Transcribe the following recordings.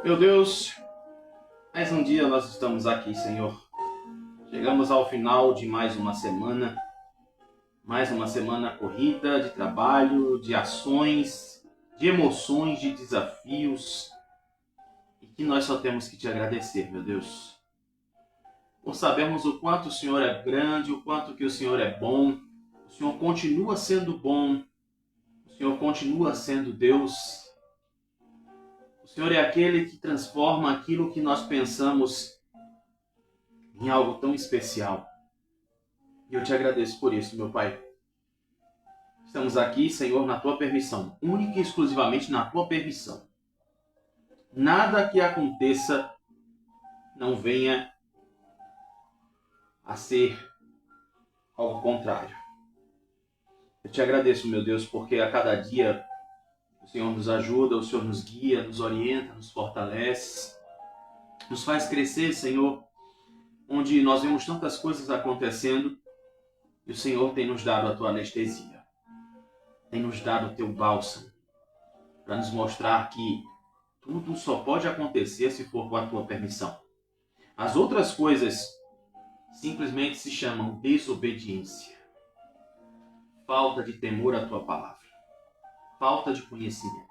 Meu Deus, mais um dia nós estamos aqui, Senhor. Chegamos ao final de mais uma semana corrida de trabalho, de ações, de emoções, de desafios, e que nós só temos que te agradecer, meu Deus. Por sabermos o quanto o Senhor é grande, o quanto que o Senhor é bom, o Senhor continua sendo bom, o Senhor continua sendo Deus. O Senhor é aquele que transforma aquilo que nós pensamos em algo tão especial. E eu te agradeço por isso, meu Pai. Estamos aqui, Senhor, na Tua permissão, única e exclusivamente na Tua permissão. Nada que aconteça não venha a ser algo contrário. Eu te agradeço, meu Deus, porque a cada dia o Senhor nos ajuda, o Senhor nos guia, nos orienta, nos fortalece, nos faz crescer, Senhor, onde nós vemos tantas coisas acontecendo e o Senhor tem nos dado a Tua anestesia, tem nos dado o Teu bálsamo, para nos mostrar que tudo só pode acontecer se for com a Tua permissão. As outras coisas simplesmente se chamam desobediência, falta de temor à Tua palavra, falta de conhecimento.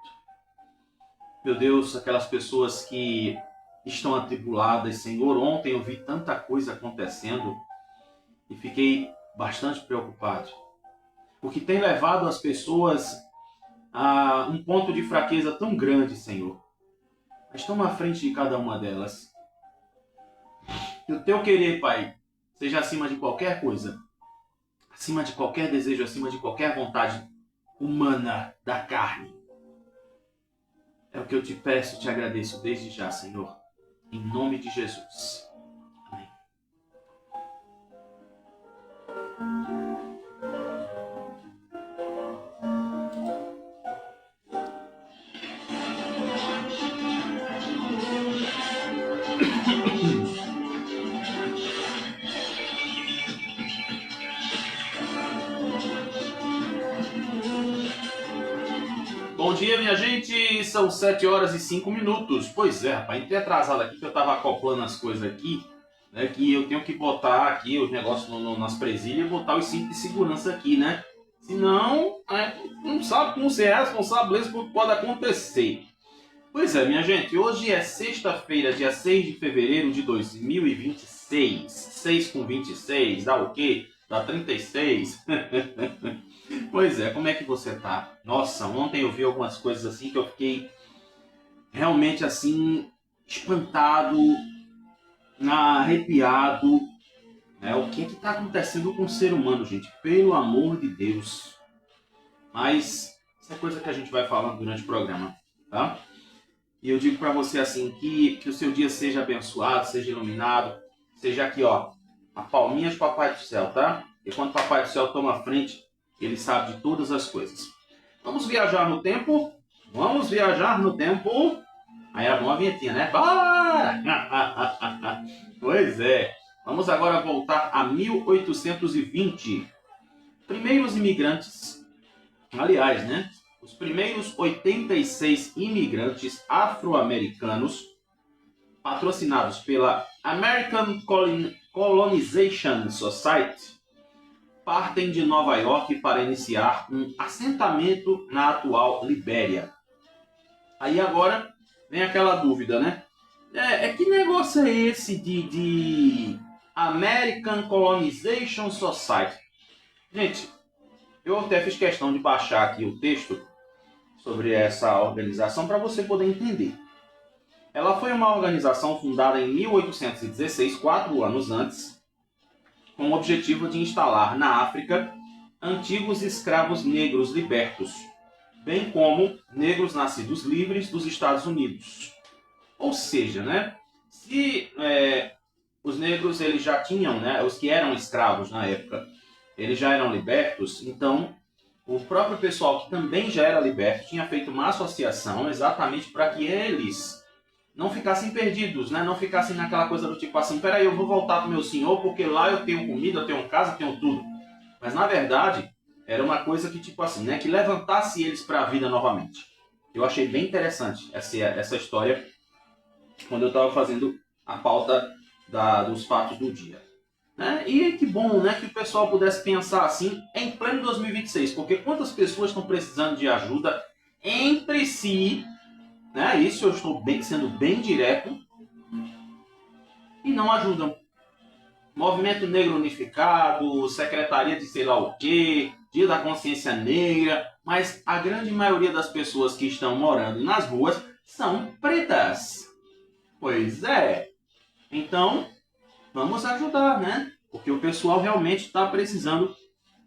Meu Deus, aquelas pessoas que estão atribuladas, Senhor, ontem eu vi tanta coisa acontecendo e fiquei bastante preocupado. O que tem levado as pessoas a um ponto de fraqueza tão grande, Senhor. Mas toma à frente de cada uma delas. Que o Teu querer, Pai, seja acima de qualquer coisa, acima de qualquer desejo, acima de qualquer vontade humana da carne. É o que eu te peço e te agradeço desde já, Senhor. Em nome de Jesus. Amém. Bom dia, minha gente, são 7 horas e 5 minutos. Pois é, rapaz, entrei atrasado aqui que eu tava acoplando as coisas aqui, né, que eu tenho que botar aqui os negócios nas presilhas e botar os cintos de segurança aqui, né? Senão, não sabe como ser responsável por que pode acontecer. Pois é, minha gente, hoje é sexta-feira, dia 6 de fevereiro de 2026. 6 com 26, dá o quê? Dá 36. Pois é, como é que você tá? Nossa, ontem eu vi algumas coisas assim que eu fiquei realmente assim espantado, arrepiado. O que é que tá acontecendo com o ser humano, gente? Pelo amor de Deus. Mas isso é coisa que a gente vai falando durante o programa, tá? E eu digo para você assim, que o seu dia seja abençoado, seja iluminado, seja aqui, ó, a palminha de Papai do Céu, tá? E quando o Papai do Céu toma a frente, Ele sabe de todas as coisas. Vamos viajar no tempo? Vamos viajar no tempo. Aí era bom a vinhetinha, né? Bora! Pois é. Vamos agora voltar a 1820. Primeiros imigrantes. Aliás, né? Os primeiros 86 imigrantes afro-americanos, patrocinados pela American Colonization Society, partem de Nova York para iniciar um assentamento na atual Libéria. Aí agora vem aquela dúvida, né? Que negócio é esse de American Colonization Society? Gente, eu até fiz questão de baixar aqui o texto sobre essa organização para você poder entender. Ela foi uma organização fundada em 1816, 4 anos antes, com o objetivo de instalar na África antigos escravos negros libertos, bem como negros nascidos livres dos Estados Unidos. Ou seja, né, se os negros eles já tinham, né, os que eram escravos na época, eles já eram libertos, então o próprio pessoal que também já era liberto tinha feito uma associação exatamente para que eles não ficassem perdidos, né? Não ficassem naquela coisa do tipo assim, peraí, eu vou voltar para o meu senhor porque lá eu tenho comida, eu tenho casa, eu tenho tudo. Mas na verdade, era uma coisa que tipo assim, né? Que levantasse eles para a vida novamente. Eu achei bem interessante essa história quando eu estava fazendo a pauta dos fatos do dia. Né? E que bom, né, que o pessoal pudesse pensar assim em pleno 2026, porque quantas pessoas estão precisando de ajuda entre si, né? Isso eu estou sendo bem direto, e não ajudam. Movimento Negro Unificado, Secretaria de sei lá o quê, Dia da Consciência Negra, mas a grande maioria das pessoas que estão morando nas ruas são pretas. Pois é. Então, vamos ajudar, né? Porque o pessoal realmente está precisando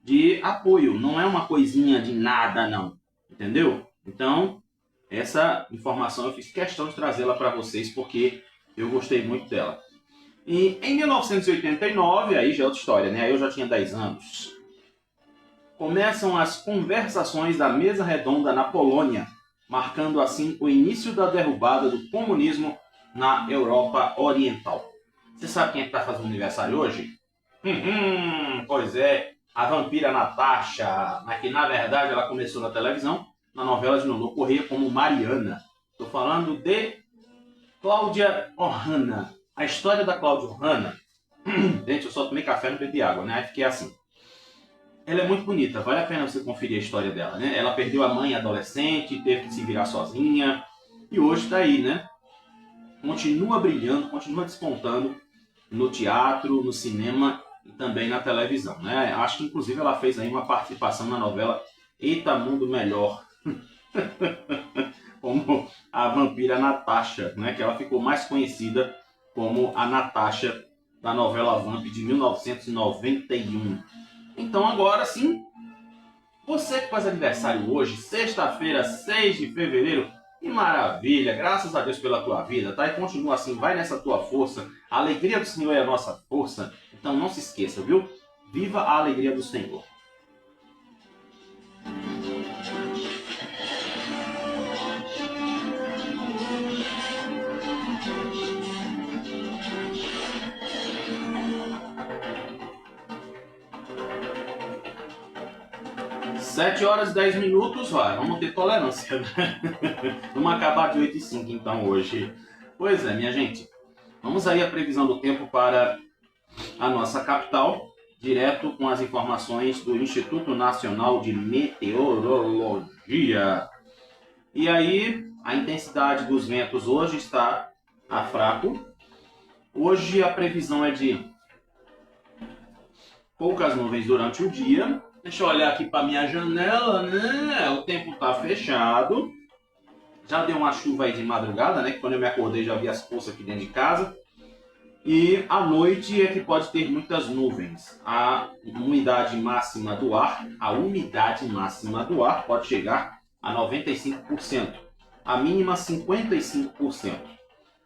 de apoio. Não é uma coisinha de nada, não. Entendeu? Então, essa informação eu fiz questão de trazê-la para vocês porque eu gostei muito dela. E em 1989, aí já é outra história, né? Aí eu já tinha 10 anos. Começam as conversações da Mesa Redonda na Polônia, marcando assim o início da derrubada do comunismo na Europa Oriental. Você sabe quem é que está fazendo aniversário hoje? Pois é, a vampira Natasha, mas que na verdade ela começou na televisão, na novela de Nonô Corrêa como Mariana. Estou falando de Cláudia Ohana. A história da Cláudia Ohana, gente, eu só tomei café e não bebi água, né? Aí fiquei assim. Ela é muito bonita, vale a pena você conferir a história dela, né? Ela perdeu a mãe adolescente, teve que se virar sozinha, e hoje está aí, né? Continua brilhando, continua despontando no teatro, no cinema e também na televisão, né? Acho que inclusive ela fez aí uma participação na novela Eita Mundo Melhor, como a vampira Natasha, né? Que ela ficou mais conhecida como a Natasha da novela Vamp de 1991. Então agora sim, você que faz aniversário hoje, sexta-feira, 6 de fevereiro, que maravilha, graças a Deus pela tua vida, tá? E continua assim, vai nessa tua força, a alegria do Senhor é a nossa força, então não se esqueça, viu? Viva a alegria do Senhor. 7 horas e 10 minutos, vai, vamos ter tolerância, né? Vamos acabar de 8 e 5 então hoje. Pois é, minha gente, vamos aí a previsão do tempo para a nossa capital, direto com as informações do Instituto Nacional de Meteorologia. E aí, a intensidade dos ventos hoje está a fraco. Hoje a previsão é de poucas nuvens durante o dia. Deixa eu olhar aqui para minha janela, né? O tempo está fechado. Já deu uma chuva aí de madrugada, né? Que quando eu me acordei já vi as poças aqui dentro de casa. E à noite é que pode ter muitas nuvens. A umidade máxima do ar pode chegar a 95%. A mínima 55%.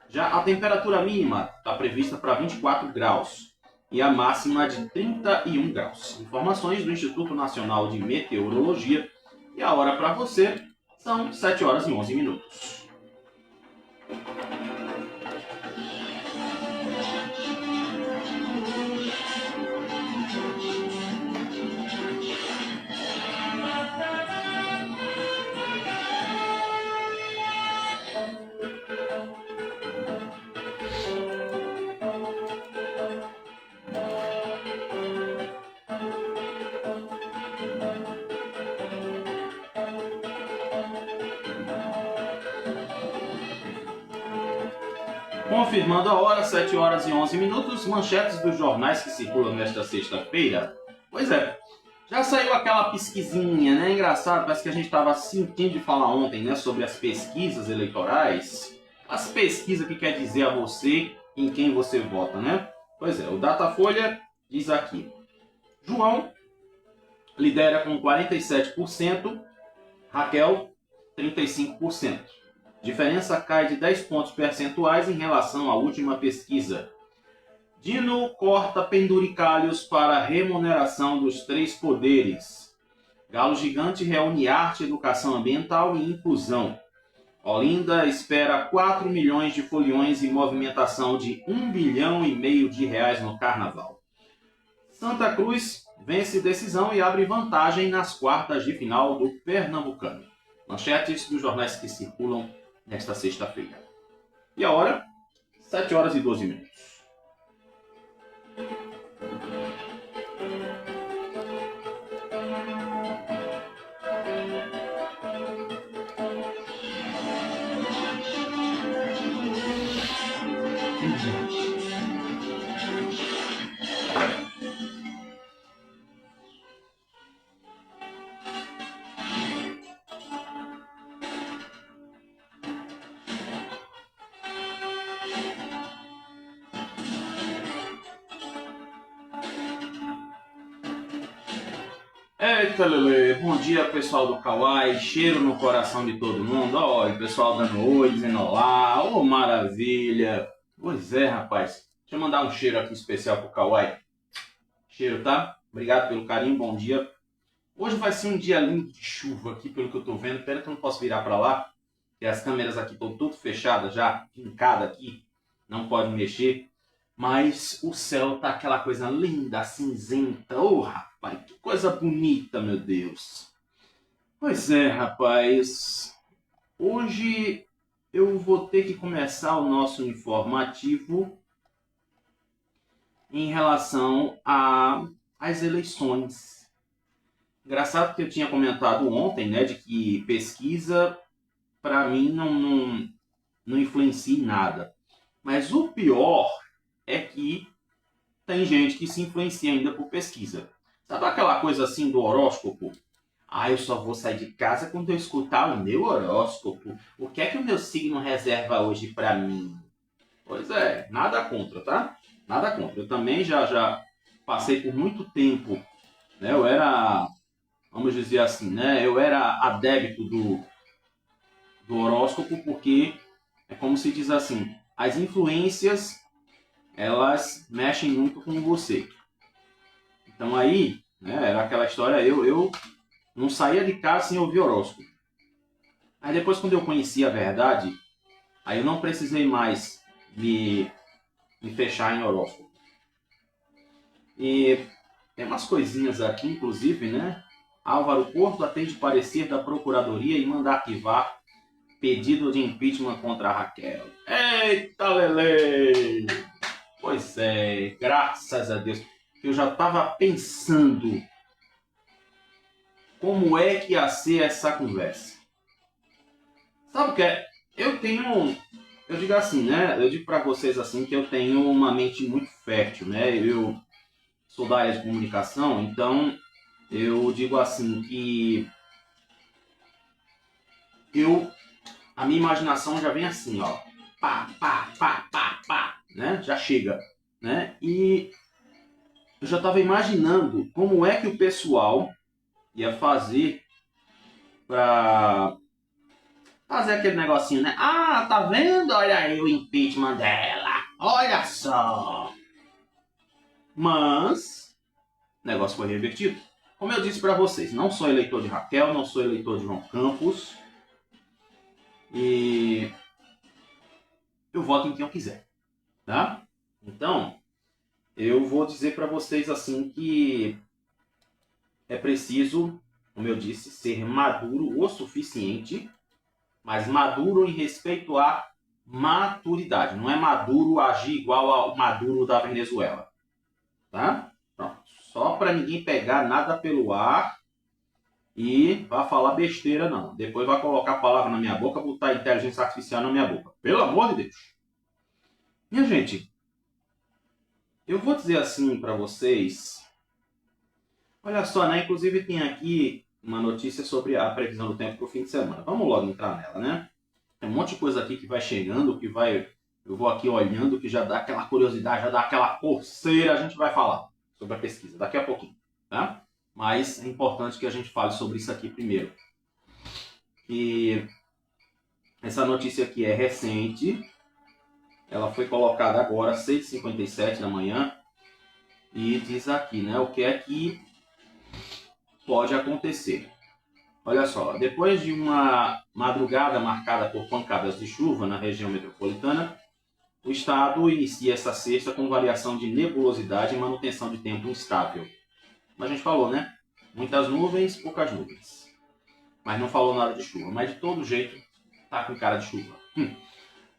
Já a temperatura mínima está prevista para 24 graus. E a máxima de 31 graus. Informações do Instituto Nacional de Meteorologia. E a hora para você são 7 horas e 11 minutos. Confirmando a hora, 7 horas e 11 minutos, manchetes dos jornais que circulam nesta sexta-feira. Pois é, já saiu aquela pesquisinha, né? Engraçado, parece que a gente estava sentindo de falar ontem, né? Sobre as pesquisas eleitorais. As pesquisas que quer dizer a você em quem você vota, né? Pois é, o Datafolha diz aqui. João lidera com 47%, Raquel 35%. Diferença cai de 10 pontos percentuais em relação à última pesquisa. Dino corta penduricalhos para remuneração dos 3 poderes. Galo Gigante reúne arte, educação ambiental e inclusão. Olinda espera 4 milhões de foliões e movimentação de 1,5 bilhão de reais no carnaval. Santa Cruz vence decisão e abre vantagem nas quartas de final do Pernambucano. Manchetes dos jornais que circulam nesta sexta-feira. E a hora 7 horas e 12 minutos. Eita, Lele, bom dia pessoal do Kawaii, cheiro no coração de todo mundo. Olha, o pessoal dando oi, dizendo olá, ô maravilha. Pois é, rapaz, deixa eu mandar um cheiro aqui especial pro Kawaii. Cheiro, tá? Obrigado pelo carinho, bom dia. Hoje vai ser um dia lindo de chuva aqui, pelo que eu tô vendo. Pera que eu não posso virar pra lá, porque as câmeras aqui estão tudo fechadas já, fincada aqui, não pode mexer. Mas o céu tá aquela coisa linda, cinzenta. Ô, rapaz, que coisa bonita, meu Deus. Pois é, rapaz. Hoje eu vou ter que começar o nosso informativo em relação às eleições. Engraçado que eu tinha comentado ontem, né, de que pesquisa, para mim, não influencia em nada. Mas o pior é que tem gente que se influencia ainda por pesquisa. Sabe aquela coisa assim do horóscopo? Ah, eu só vou sair de casa quando eu escutar o meu horóscopo. O que é que o meu signo reserva hoje pra mim? Pois é, nada contra, tá? Nada contra. Eu também já passei por muito tempo, né? Eu era, vamos dizer assim, né? Eu era adepto do horóscopo porque é como se diz assim, as influências elas mexem muito com você. Então aí, né, era aquela história, eu não saía de casa sem ouvir horóscopo. Aí depois, quando eu conheci a verdade, aí eu não precisei mais me fechar em horóscopo. E tem umas coisinhas aqui, inclusive, né? Álvaro Porto atende parecer da Procuradoria e manda arquivar pedido de impeachment contra a Raquel. Eita, Lele! Pois é, graças a Deus. Eu já estava pensando como é que ia ser essa conversa. Sabe o que é? Eu digo assim, né? Eu digo para vocês assim que eu tenho uma mente muito fértil, né? Eu sou da área de comunicação, então eu digo assim que a minha imaginação já vem assim, ó, pá, pá, pá, pá, pá, né? Já chega, né? E eu já estava imaginando como é que o pessoal ia fazer para fazer aquele negocinho, né? Ah, tá vendo? Olha aí o impeachment dela. Olha só. Mas o negócio foi revertido. Como eu disse para vocês, não sou eleitor de Raquel, não sou eleitor de João Campos. E eu voto em quem eu quiser, tá? Então, eu vou dizer para vocês assim que é preciso, como eu disse, ser maduro o suficiente, mas maduro em respeito à maturidade. Não é maduro agir igual ao Maduro da Venezuela, tá? Pronto. Só para ninguém pegar nada pelo ar e vai falar besteira, não. Depois vai colocar a palavra na minha boca, botar a inteligência artificial na minha boca. Pelo amor de Deus. Minha gente, eu vou dizer assim para vocês. Olha só, né? Inclusive tem aqui uma notícia sobre a previsão do tempo para o fim de semana. Vamos logo entrar nela, né? Tem um monte de coisa aqui que vai chegando, que vai... Eu vou aqui olhando, que já dá aquela curiosidade, já dá aquela coceira. A gente vai falar sobre a pesquisa daqui a pouquinho, tá? Mas é importante que a gente fale sobre isso aqui primeiro. E essa notícia aqui é recente. Ela foi colocada agora, às 6h57 da manhã. E diz aqui, né? O que é que pode acontecer. Olha só, depois de uma madrugada marcada por pancadas de chuva na região metropolitana, o estado inicia essa sexta com variação de nebulosidade e manutenção de tempo instável. Mas a gente falou, né? Muitas nuvens, poucas nuvens. Mas não falou nada de chuva. Mas de todo jeito, tá com cara de chuva.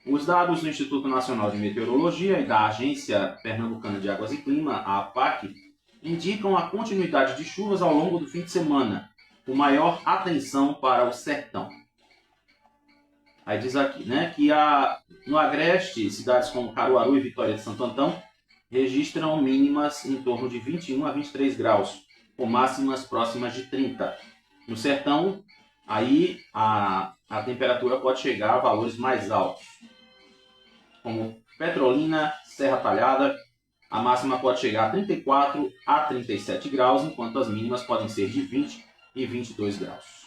Os dados do Instituto Nacional de Meteorologia e da Agência Pernambucana de Águas e Clima, a APAC, indicam a continuidade de chuvas ao longo do fim de semana, com maior atenção para o sertão. Aí diz aqui, né, que no Agreste, cidades como Caruaru e Vitória de Santo Antão registram mínimas em torno de 21 a 23 graus, com máximas próximas de 30. No sertão, aí a temperatura pode chegar a valores mais altos, como Petrolina, Serra Talhada, a máxima pode chegar a 34 a 37 graus, enquanto as mínimas podem ser de 20 e 22 graus.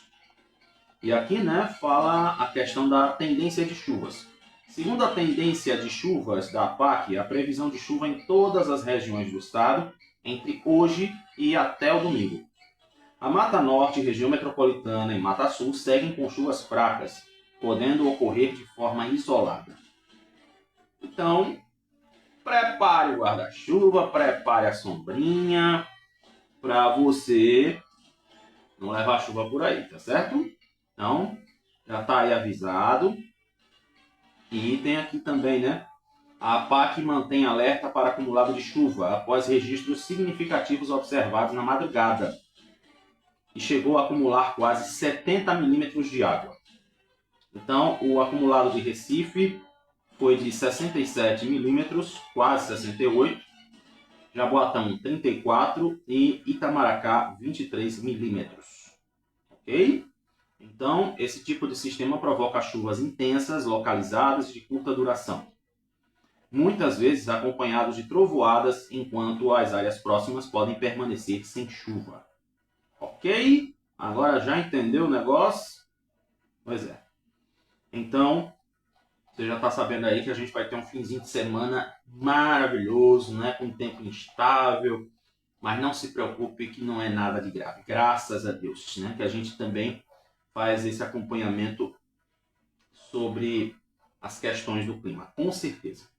E aqui, né, fala a questão da tendência de chuvas. Segundo a tendência de chuvas da APAC, a previsão de chuva em todas as regiões do estado entre hoje e até o domingo. A Mata Norte, região metropolitana e Mata Sul seguem com chuvas fracas, podendo ocorrer de forma isolada. Então, prepare o guarda-chuva, prepare a sombrinha, para você não levar chuva por aí, tá certo? Então, já está aí avisado. E tem aqui também, né? A APAC mantém alerta para acumulado de chuva após registros significativos observados na madrugada. E chegou a acumular quase 70 milímetros de água. Então, o acumulado de Recife foi de 67 milímetros, quase 68. Jaboatão, 34 e Itamaracá, 23 milímetros. Ok? Então, esse tipo de sistema provoca chuvas intensas, localizadas e de curta duração. Muitas vezes acompanhados de trovoadas, enquanto as áreas próximas podem permanecer sem chuva. Ok? Agora já entendeu o negócio? Pois é. Então, você já está sabendo aí que a gente vai ter um finzinho de semana maravilhoso, né? Com tempo instável. Mas não se preocupe que não é nada de grave. Graças a Deus, né? Que a gente também faz esse acompanhamento sobre as questões do clima, com certeza.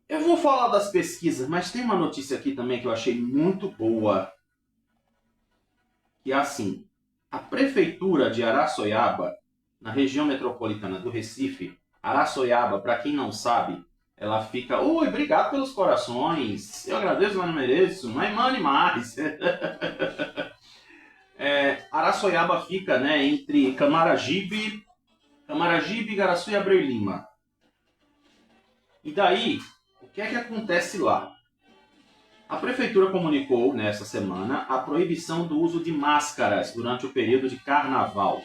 Eu vou falar das pesquisas, mas tem uma notícia aqui também que eu achei muito boa. Que é assim, a Prefeitura de Araçoiaba, na região metropolitana do Recife, Araçoiaba, para quem não sabe, ela fica... Oi, obrigado pelos corações, eu agradeço, mas não mereço, mas mande mais. Araçoiaba fica, né, entre Camaragibe, Igaraçu e Abreu e Lima. E daí, o que é que acontece lá? A Prefeitura comunicou, nessa semana, a proibição do uso de máscaras durante o período de carnaval.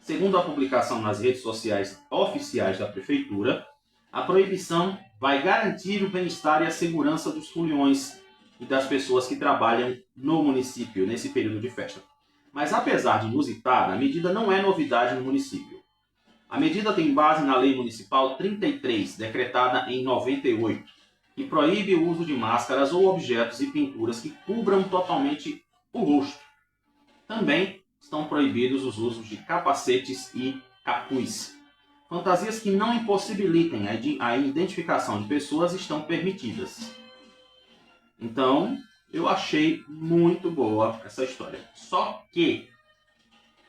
Segundo a publicação nas redes sociais oficiais da Prefeitura, a proibição vai garantir o bem-estar e a segurança dos foliões e das pessoas que trabalham no município nesse período de festa. Mas apesar de inusitada, a medida não é novidade no município. A medida tem base na Lei Municipal 33, decretada em 98, que proíbe o uso de máscaras ou objetos e pinturas que cubram totalmente o rosto. Também estão proibidos os usos de capacetes e capuz. Fantasias que não impossibilitem a identificação de pessoas estão permitidas. Então, eu achei muito boa essa história. Só que,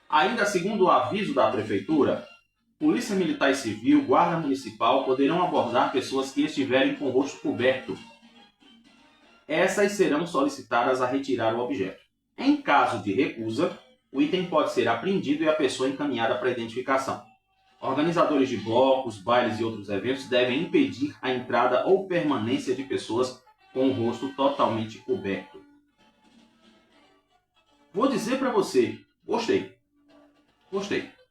ainda segundo o aviso da Prefeitura, Polícia Militar e Civil, Guarda Municipal poderão abordar pessoas que estiverem com o rosto coberto. Essas serão solicitadas a retirar o objeto. Em caso de recusa, o item pode ser apreendido e a pessoa encaminhada para identificação. Organizadores de blocos, bailes e outros eventos devem impedir a entrada ou permanência de pessoas com o rosto totalmente coberto. Vou dizer para você, gostei.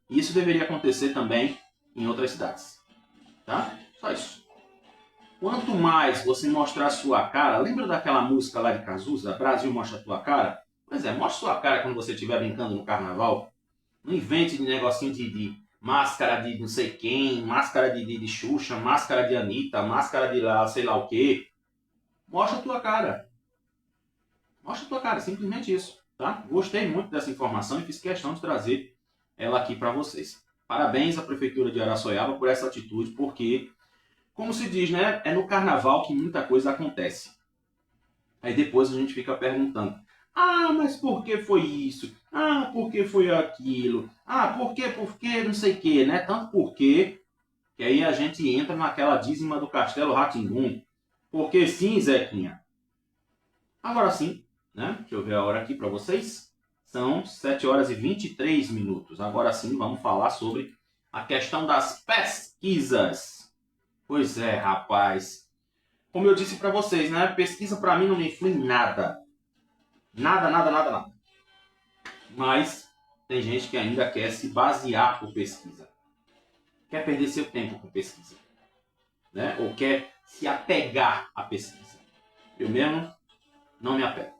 Isso deveria acontecer também em outras cidades. Tá? Só isso. Quanto mais você mostrar a sua cara, lembra daquela música lá de Cazuza, Brasil mostra a tua cara? Pois é, mostra sua cara quando você estiver brincando no carnaval. Não invente de negocinho de máscara de não sei quem, máscara de Xuxa, máscara de Anitta, máscara de lá, sei lá o quê. Mostra a tua cara. Mostra a tua cara, simplesmente isso. Tá? Gostei muito dessa informação e fiz questão de trazer ela aqui para vocês. Parabéns à Prefeitura de Araçoiaba por essa atitude, porque, como se diz, né, é no carnaval que muita coisa acontece. Aí depois a gente fica perguntando, mas por que foi isso? Por que foi aquilo? Por que não sei o que, né? Tanto porque Que aí a gente entra naquela dízima do Castelo Rá-Tim-Bum. Porque sim, Zequinha. Agora sim, né? Deixa eu ver a hora aqui para vocês. São 7 horas e 23 minutos. Agora sim, vamos falar sobre a questão das pesquisas. Pois é, rapaz. Como eu disse para vocês, né? Pesquisa para mim não me influi em nada. Nada, nada, nada, nada. Mas tem gente que ainda quer se basear por pesquisa. Quer perder seu tempo com pesquisa. Né? Ou quer se apegar à pesquisa. Eu mesmo não me apego.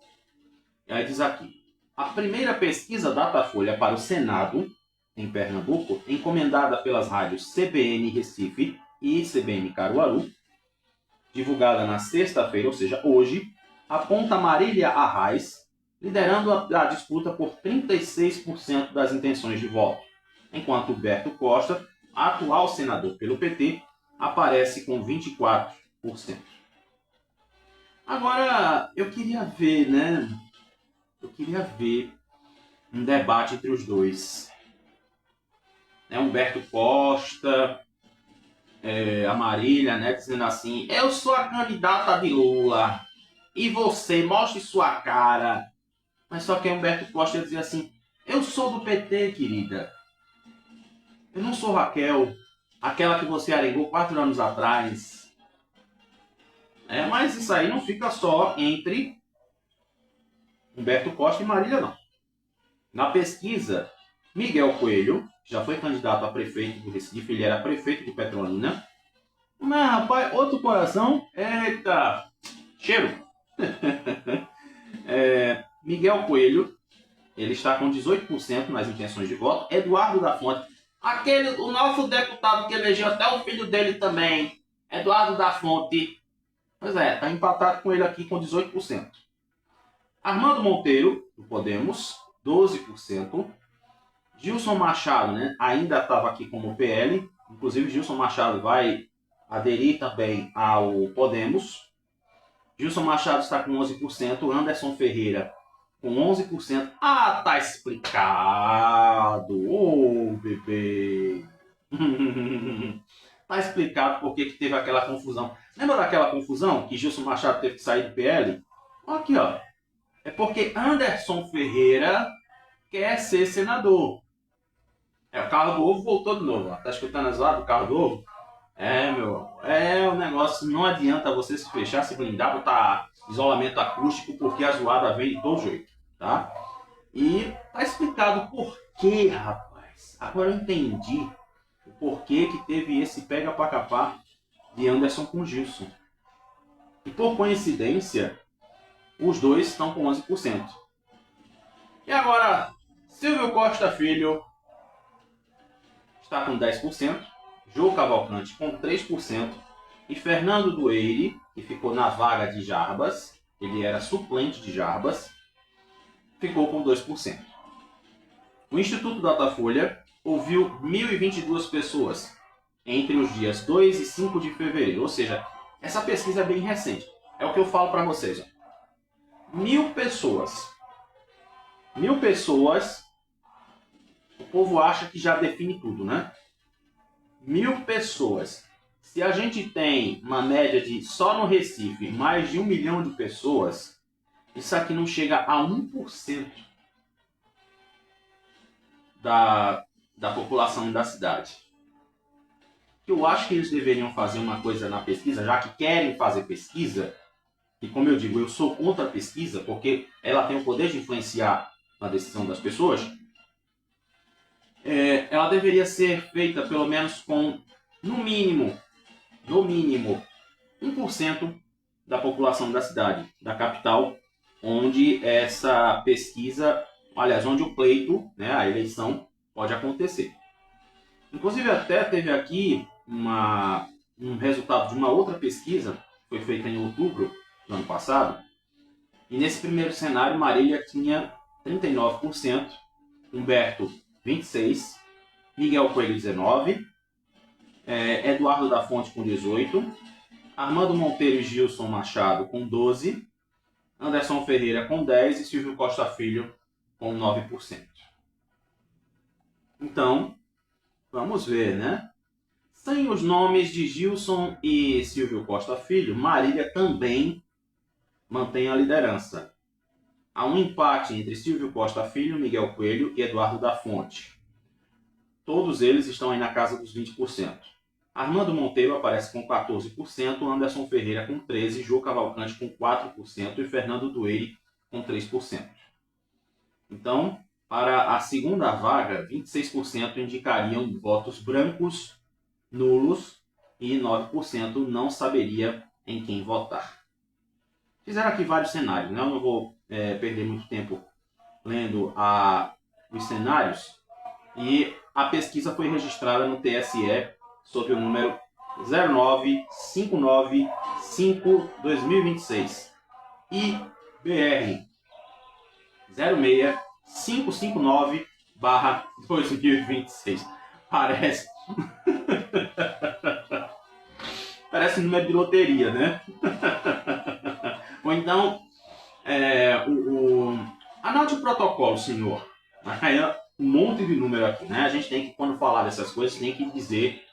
E aí diz aqui. A primeira pesquisa Datafolha para o Senado, em Pernambuco, encomendada pelas rádios CBN Recife e CBN Caruaru, divulgada na sexta-feira, ou seja, hoje, aponta Marília Arraes liderando a disputa por 36% das intenções de voto, enquanto Humberto Costa, atual senador pelo PT, aparece com 24%. Agora, eu queria ver, né? Um debate entre os dois. Humberto Costa, a Marília, né, dizendo assim, eu sou a candidata de Lula, e você, mostre sua cara. Mas só que Humberto Costa dizia assim, eu sou do PT, querida. Eu não sou Raquel, aquela que você arengou 4 anos atrás. Mas isso aí não fica só entre Humberto Costa e Marília, não. Na pesquisa, Miguel Coelho, já foi candidato a prefeito do Recife, ele era prefeito de Petrolina. Mas, rapaz, outro coração, eita, cheiro. Miguel Coelho, ele está com 18% nas intenções de voto. Eduardo da Fonte, o nosso deputado que elegeu até o filho dele também, Eduardo da Fonte, pois é, está empatado com ele aqui com 18%. Armando Monteiro, do Podemos, 12%. Gilson Machado, né, ainda estava aqui como PL, inclusive Gilson Machado vai aderir também ao Podemos. Gilson Machado está com 11%, Anderson Ferreira com 11%. Ah, tá explicado, bebê. Tá explicado por que teve aquela confusão. Lembra daquela confusão que Gilson Machado teve que sair do PL? Aqui, ó. É porque Anderson Ferreira quer ser senador. O carro do ovo voltou de novo. Tá escutando as horas do carro do ovo? O negócio. Não adianta você se fechar, se blindar, botar isolamento acústico, porque a zoada vem de todo jeito, tá? E tá explicado por quê, rapaz. Agora eu entendi o porquê que teve esse pega pra capar de Anderson com Gilson. E por coincidência, os dois estão com 11%. E agora, Silvio Costa Filho está com 10%, Jô Cavalcante com 3% e Fernando Dueire, que ficou na vaga de Jarbas, ele era suplente de Jarbas, ficou com 2%. O Instituto Datafolha ouviu 1.022 pessoas entre os dias 2 e 5 de fevereiro, ou seja, essa pesquisa é bem recente. É o que eu falo para vocês. 1.000 pessoas. 1.000 pessoas, o povo acha que já define tudo, né? 1.000 pessoas. Se a gente tem uma média de, só no Recife, mais de 1 milhão de pessoas, isso aqui não chega a 1% da população da cidade. Eu acho que eles deveriam fazer uma coisa na pesquisa, já que querem fazer pesquisa, e como eu digo, eu sou contra a pesquisa, porque ela tem o poder de influenciar na decisão das pessoas. Ela deveria ser feita pelo menos com, no mínimo, 1% da população da cidade, da capital, onde essa pesquisa, aliás, onde o pleito, né, a eleição, pode acontecer. Inclusive até teve aqui um resultado de uma outra pesquisa, que foi feita em outubro do ano passado, e nesse primeiro cenário Marília tinha 39%, Humberto 26%, Miguel Coelho 19%, Eduardo da Fonte com 18%, Armando Monteiro e Gilson Machado com 12%, Anderson Ferreira com 10% e Silvio Costa Filho com 9%. Então, vamos ver, né? Sem os nomes de Gilson e Silvio Costa Filho, Marília também mantém a liderança. Há um empate entre Silvio Costa Filho, Miguel Coelho e Eduardo da Fonte. Todos eles estão aí na casa dos 20%. Armando Monteiro aparece com 14%, Anderson Ferreira com 13%, Jô Cavalcante com 4% e Fernando Dueire com 3%. Então, para a segunda vaga, 26% indicariam votos brancos, nulos, e 9% não saberia em quem votar. Fizeram aqui vários cenários, né? Eu não vou perder muito tempo lendo os cenários. E a pesquisa foi registrada no TSE sob o número 09595-2026 e BR 06559-2026. Parece número de loteria, né? Ou então, anote o protocolo, senhor. Aí, um monte de número aqui, né? A gente tem que, quando falar dessas coisas, tem que dizer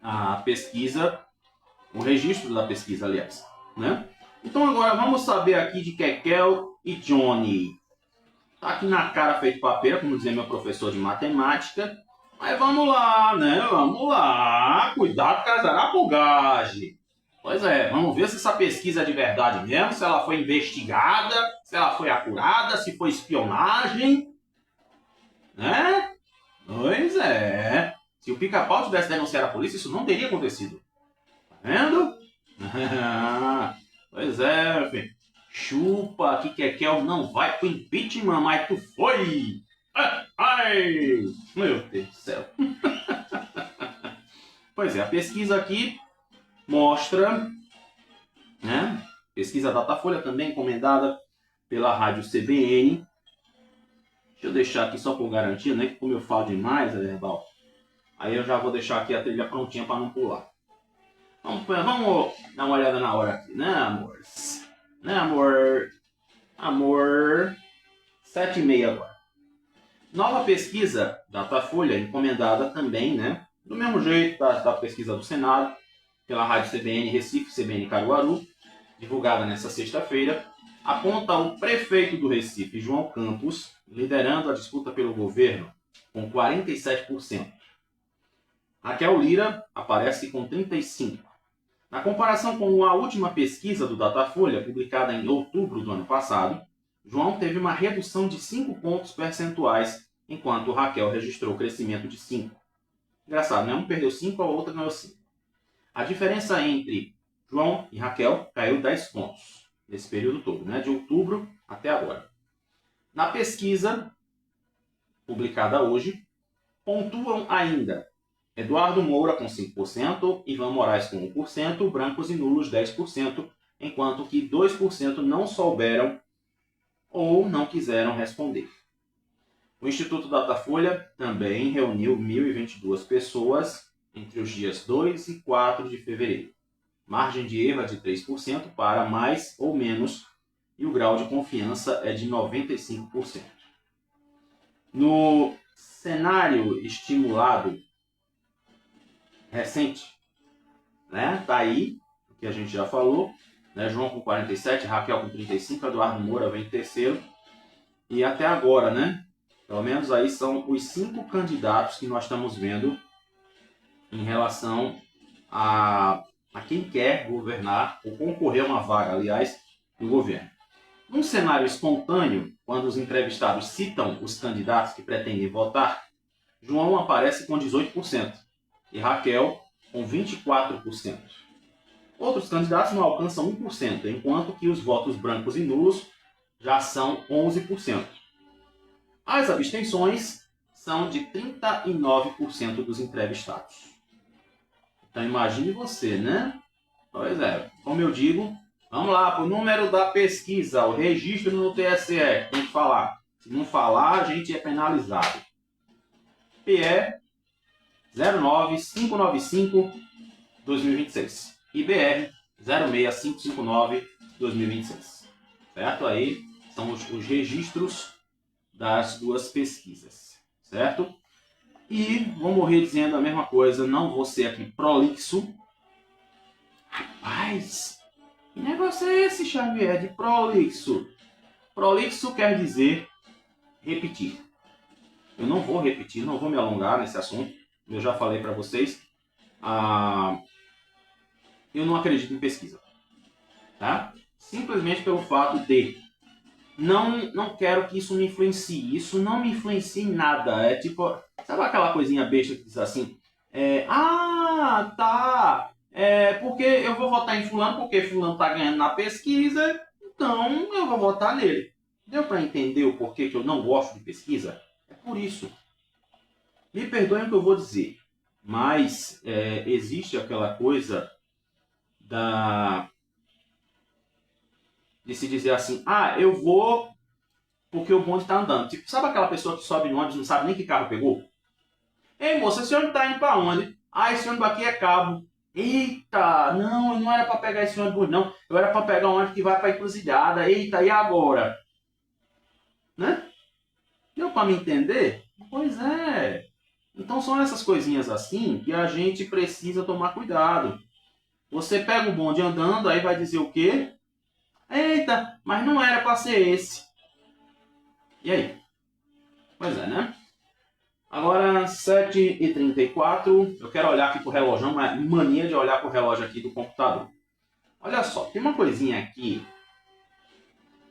a pesquisa, o registro da pesquisa, aliás, né? Então agora vamos saber aqui de Kekel e Johnny. Tá aqui na cara feito papeira, como dizia meu professor de matemática. Mas vamos lá, né? Vamos lá. Cuidado com a zarapogagem. Pois é, vamos ver se essa pesquisa é de verdade mesmo, se ela foi investigada, se ela foi apurada, se foi espionagem. Né? Pois é. Se o Pica-Pau tivesse denunciado a polícia, isso não teria acontecido. Tá vendo? Pois é, meu filho. Chupa que Kekel não vai pro impeachment, mas tu foi! Ai! Meu Deus do céu. Pois é, a pesquisa aqui mostra, né? Pesquisa Datafolha também encomendada pela rádio CBN. Deixa eu deixar aqui só por garantia, né? Que como eu falo demais, é verbal. Aí eu já vou deixar aqui a trilha prontinha para não pular. Vamos dar uma olhada na hora aqui, né, amores? Né, amor? Amor. 7h30 agora. Nova pesquisa Datafolha, encomendada também, né? Do mesmo jeito da pesquisa do Senado, pela rádio CBN Recife, CBN Caruaru, divulgada nesta sexta-feira, aponta o prefeito do Recife, João Campos, liderando a disputa pelo governo, com 47%. Raquel Lira aparece com 35%. Na comparação com a última pesquisa do Datafolha, publicada em outubro do ano passado, João teve uma redução de 5 pontos percentuais, enquanto Raquel registrou crescimento de 5. Engraçado, né? Um perdeu 5, a outra ganhou 5. A diferença entre João e Raquel caiu 10 pontos nesse período todo, né? De outubro até agora. Na pesquisa, publicada hoje, pontuam ainda Eduardo Moura com 5%, Ivan Moraes com 1%, brancos e nulos 10%, enquanto que 2% não souberam ou não quiseram responder. O Instituto Datafolha também reuniu 1.022 pessoas entre os dias 2 e 4 de fevereiro. Margem de erro é de 3% para mais ou menos e o grau de confiança é de 95%. No cenário estimulado recente, né? Tá aí o que a gente já falou, né? João com 47, Raquel com 35, Eduardo Moura vem em terceiro. E até agora, né? Pelo menos aí são os 5 candidatos que nós estamos vendo em relação a quem quer governar ou concorrer a uma vaga, aliás, do governo. Num cenário espontâneo, quando os entrevistados citam os candidatos que pretendem votar, João aparece com 18%. E Raquel com 24%. Outros candidatos não alcançam 1%, enquanto que os votos brancos e nulos já são 11%. As abstenções são de 39% dos entrevistados. Então imagine você, né? Pois é, como eu digo, vamos lá para o número da pesquisa, o registro no TSE, tem que falar. Se não falar, a gente é penalizado. PE 09595-2026 e BR 06559-2026. Certo? Aí são os registros das duas pesquisas. Certo? E vou morrer dizendo a mesma coisa, não vou ser aqui prolixo. Rapaz, que negócio é esse, Xavier, de prolixo? Prolixo quer dizer repetir. Eu não vou repetir, não vou me alongar nesse assunto. Eu já falei para vocês. Eu não acredito em pesquisa. Tá? Simplesmente pelo fato de não quero que isso me influencie. Isso não me influencia em nada. É tipo, sabe aquela coisinha besta que diz assim? Tá. Porque eu vou votar em fulano porque fulano tá ganhando na pesquisa, então eu vou votar nele. Deu para entender o porquê que eu não gosto de pesquisa? É por isso. Me perdoem o que eu vou dizer, mas existe aquela coisa de se dizer assim, eu vou porque o bonde está andando. Tipo, sabe aquela pessoa que sobe no ônibus e não sabe nem que carro pegou? Ei, moça, esse ônibus está indo para onde? Esse ônibus aqui é cabo. Eita, não era para pegar esse ônibus, não. Eu era para pegar um ônibus que vai para a encruzilhada. Eita, e agora? Né? Deu para me entender? Pois é. Então são essas coisinhas assim que a gente precisa tomar cuidado. Você pega o bonde andando, aí vai dizer o quê? Eita, mas não era para ser esse. E aí? Pois é, né? Agora, 7h34, eu quero olhar aqui pro relógio, uma mania de olhar pro relógio aqui do computador. Olha só, tem uma coisinha aqui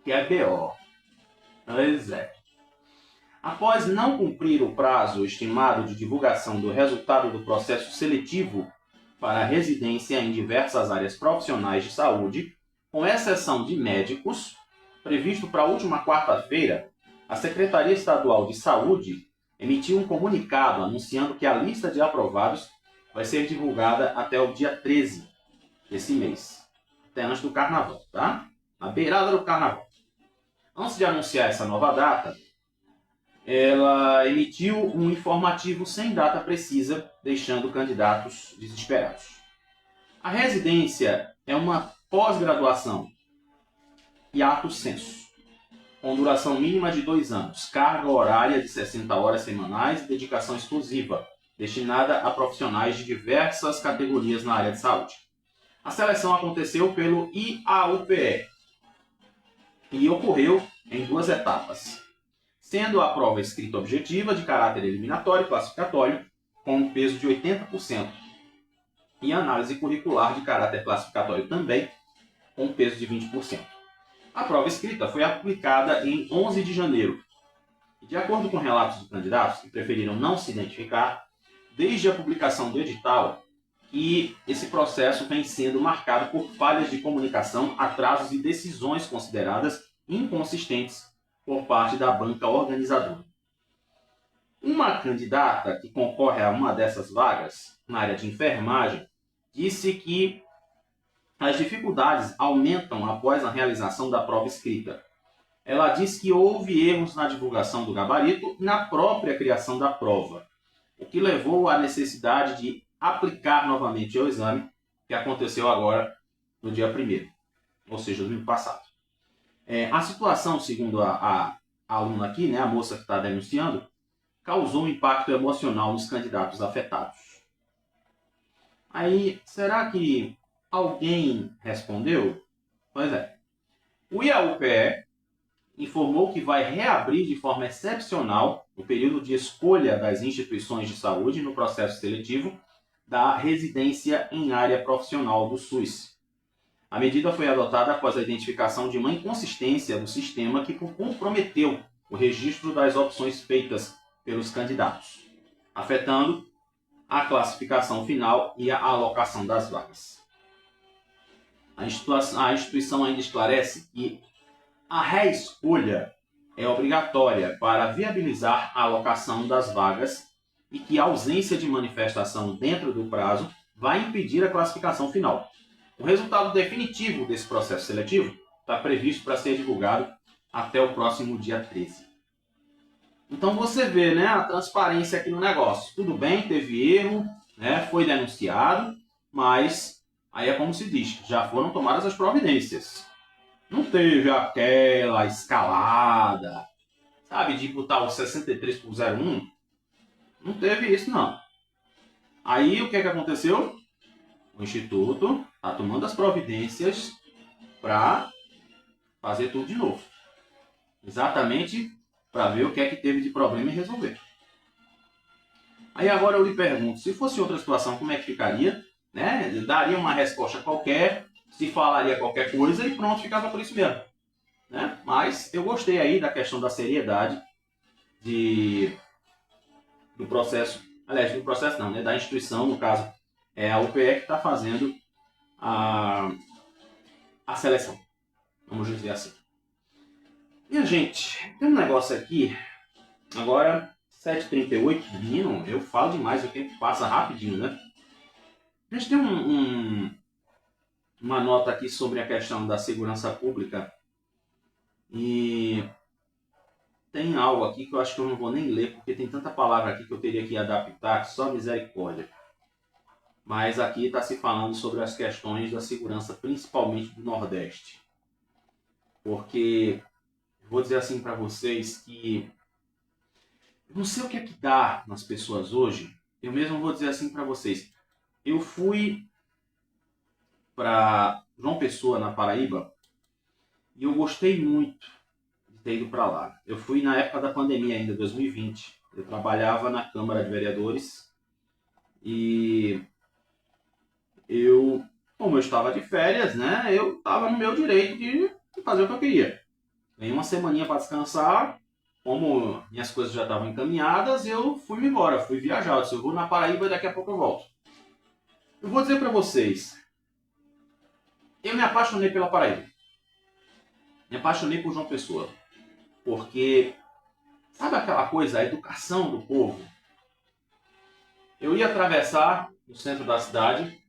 que é BO. Pois é. Após não cumprir o prazo estimado de divulgação do resultado do processo seletivo para residência em diversas áreas profissionais de saúde, com exceção de médicos, previsto para a última quarta-feira, a Secretaria Estadual de Saúde emitiu um comunicado anunciando que a lista de aprovados vai ser divulgada até o dia 13 desse mês, até antes do Carnaval, tá? Na beirada do Carnaval. Antes de anunciar essa nova data, ela emitiu um informativo sem data precisa, deixando candidatos desesperados. A residência é uma pós-graduação e ato senso, com duração mínima de 2 anos, carga horária de 60 horas semanais e dedicação exclusiva, destinada a profissionais de diversas categorias na área de saúde. A seleção aconteceu pelo IAUPE e ocorreu em 2 etapas, sendo a prova escrita objetiva de caráter eliminatório e classificatório, com um peso de 80%, e a análise curricular de caráter classificatório também, com um peso de 20%. A prova escrita foi aplicada em 11 de janeiro. E de acordo com relatos de candidatos que preferiram não se identificar, desde a publicação do edital, que esse processo vem sendo marcado por falhas de comunicação, atrasos e decisões consideradas inconsistentes por parte da banca organizadora. Uma candidata que concorre a uma dessas vagas, na área de enfermagem, disse que as dificuldades aumentam após a realização da prova escrita. Ela diz que houve erros na divulgação do gabarito e na própria criação da prova, o que levou à necessidade de aplicar novamente o exame, que aconteceu agora no dia 1º, ou seja, no domingo passado. A situação, segundo a aluna aqui, né, a moça que está denunciando, causou um impacto emocional nos candidatos afetados. Aí, será que alguém respondeu? Pois é. O IAUPE informou que vai reabrir de forma excepcional o período de escolha das instituições de saúde no processo seletivo da residência em área profissional do SUS. A medida foi adotada após a identificação de uma inconsistência do sistema que comprometeu o registro das opções feitas pelos candidatos, afetando a classificação final e a alocação das vagas. A instituição ainda esclarece que a reescolha é obrigatória para viabilizar a alocação das vagas e que a ausência de manifestação dentro do prazo vai impedir a classificação final. O resultado definitivo desse processo seletivo está previsto para ser divulgado até o próximo dia 13. Então você vê, né, a transparência aqui no negócio. Tudo bem, teve erro, né, foi denunciado, mas aí é como se diz, já foram tomadas as providências. Não teve aquela escalada, sabe, de botar o 63 por 01. Não teve isso, não. Aí o que aconteceu? O Instituto está tomando as providências para fazer tudo de novo. Exatamente para ver o que é que teve de problema e resolver. Aí agora eu lhe pergunto, se fosse outra situação, como é que ficaria? Né? Daria uma resposta qualquer, se falaria qualquer coisa e pronto, ficava por isso mesmo. Né? Mas eu gostei aí da questão da seriedade do processo, aliás, do processo não, né? Da instituição, no caso, é a UPE que está fazendo a seleção, vamos dizer assim. Minha gente, tem um negócio aqui, agora 7h38, menino, eu falo demais, o tempo passa rapidinho, né? A gente tem uma nota aqui sobre a questão da segurança pública e tem algo aqui que eu acho que eu não vou nem ler, porque tem tanta palavra aqui que eu teria que adaptar, só misericórdia. Mas aqui está se falando sobre as questões da segurança, principalmente do Nordeste. Porque, vou dizer assim para vocês que eu não sei o que é que dá nas pessoas hoje. Eu mesmo vou dizer assim para vocês. Eu fui para João Pessoa, na Paraíba, e eu gostei muito de ter ido para lá. Eu fui na época da pandemia ainda, 2020. Eu trabalhava na Câmara de Vereadores e como eu estava de férias, né, eu estava no meu direito de fazer o que eu queria. Ganhei uma semaninha para descansar, como minhas coisas já estavam encaminhadas, eu fui embora, fui viajar. Eu disse, eu vou na Paraíba e daqui a pouco eu volto. Eu vou dizer para vocês, eu me apaixonei pela Paraíba. Me apaixonei por João Pessoa. Porque, sabe aquela coisa, a educação do povo? Eu ia atravessar o centro da cidade,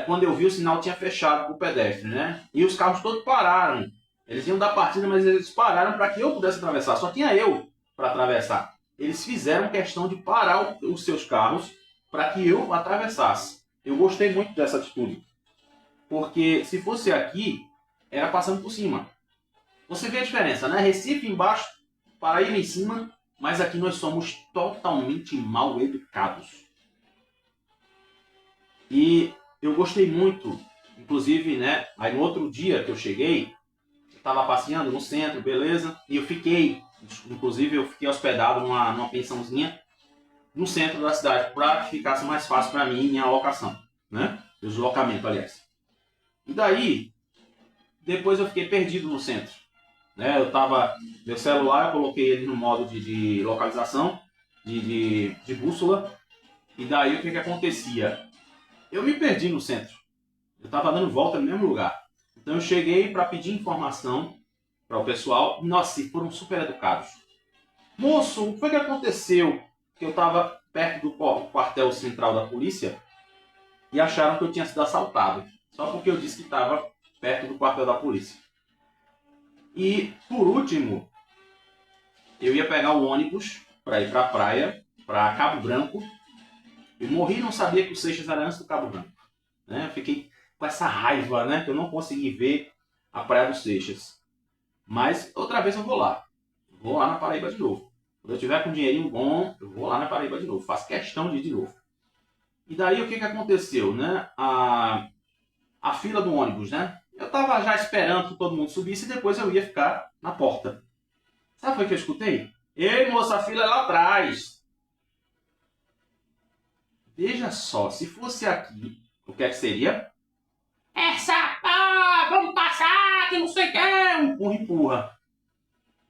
quando eu vi o sinal tinha fechado para o pedestre, né? E os carros todos pararam. Eles iam dar partida, mas eles pararam para que eu pudesse atravessar. Só tinha eu para atravessar. Eles fizeram questão de parar os seus carros para que eu atravessasse. Eu gostei muito dessa atitude. Porque se fosse aqui, era passando por cima. Você vê a diferença, né? Recife embaixo, Paraíba em cima, mas aqui nós somos totalmente mal educados. E eu gostei muito, inclusive, né? Aí no outro dia que eu cheguei, eu estava passeando no centro, beleza? E eu fiquei hospedado numa pensãozinha no centro da cidade, para que ficasse mais fácil para mim minha alocação, né? Deslocamento, aliás. E daí, depois eu fiquei perdido no centro. Né? Meu celular, eu coloquei ele no modo de localização, de bússola. E daí o que acontecia? Eu me perdi no centro. Eu estava dando volta no mesmo lugar. Então eu cheguei para pedir informação para o pessoal. Nossa, e foram super educados. Moço, o que foi que aconteceu? Que eu estava perto do quartel central da polícia e acharam que eu tinha sido assaltado. Só porque eu disse que estava perto do quartel da polícia. E, por último, eu ia pegar o ônibus para ir para a praia, para Cabo Branco. Eu morri e não sabia que o Seixas era antes do Cabo Branco. Né? Eu fiquei com essa raiva, né? Que eu não consegui ver a Praia dos Seixas. Mas outra vez eu vou lá. Vou lá na Paraíba de novo. Quando eu tiver com um dinheirinho bom, eu vou lá na Paraíba de novo. Faço questão de ir de novo. E daí o que aconteceu, né? A fila do ônibus, né? Eu estava já esperando que todo mundo subisse e depois eu ia ficar na porta. Sabe o que eu escutei? Ei, moça, a fila é lá atrás. Veja só, se fosse aqui, o que é que seria? Vamos passar, que não sei o que, empurra.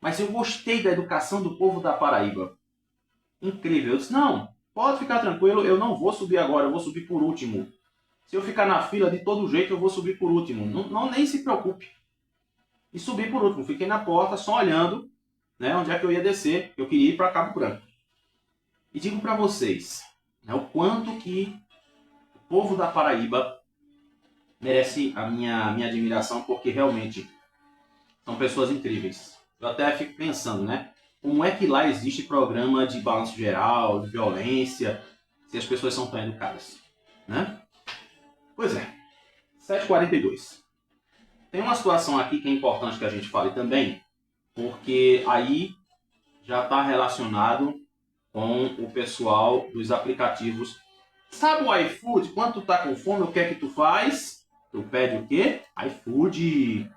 Mas eu gostei da educação do povo da Paraíba. Incrível. Eu disse, não, pode ficar tranquilo, eu não vou subir agora, eu vou subir por último. Se eu ficar na fila, de todo jeito, eu vou subir por último. Não nem se preocupe. E subi por último. Fiquei na porta, só olhando, né, onde é que eu ia descer. Eu queria ir para Cabo Branco. E digo para vocês, né, o quanto que o povo da Paraíba merece a minha admiração, porque realmente são pessoas incríveis. Eu até fico pensando, né? Como é que lá existe programa de balanço geral, de violência, se as pessoas são tão educadas, né? Pois é, 7h42. Tem uma situação aqui que é importante que a gente fale também, porque aí já está relacionado com o pessoal dos aplicativos. Sabe o iFood? Quando tu tá com fome, o que é que tu faz? Tu pede o quê? iFood.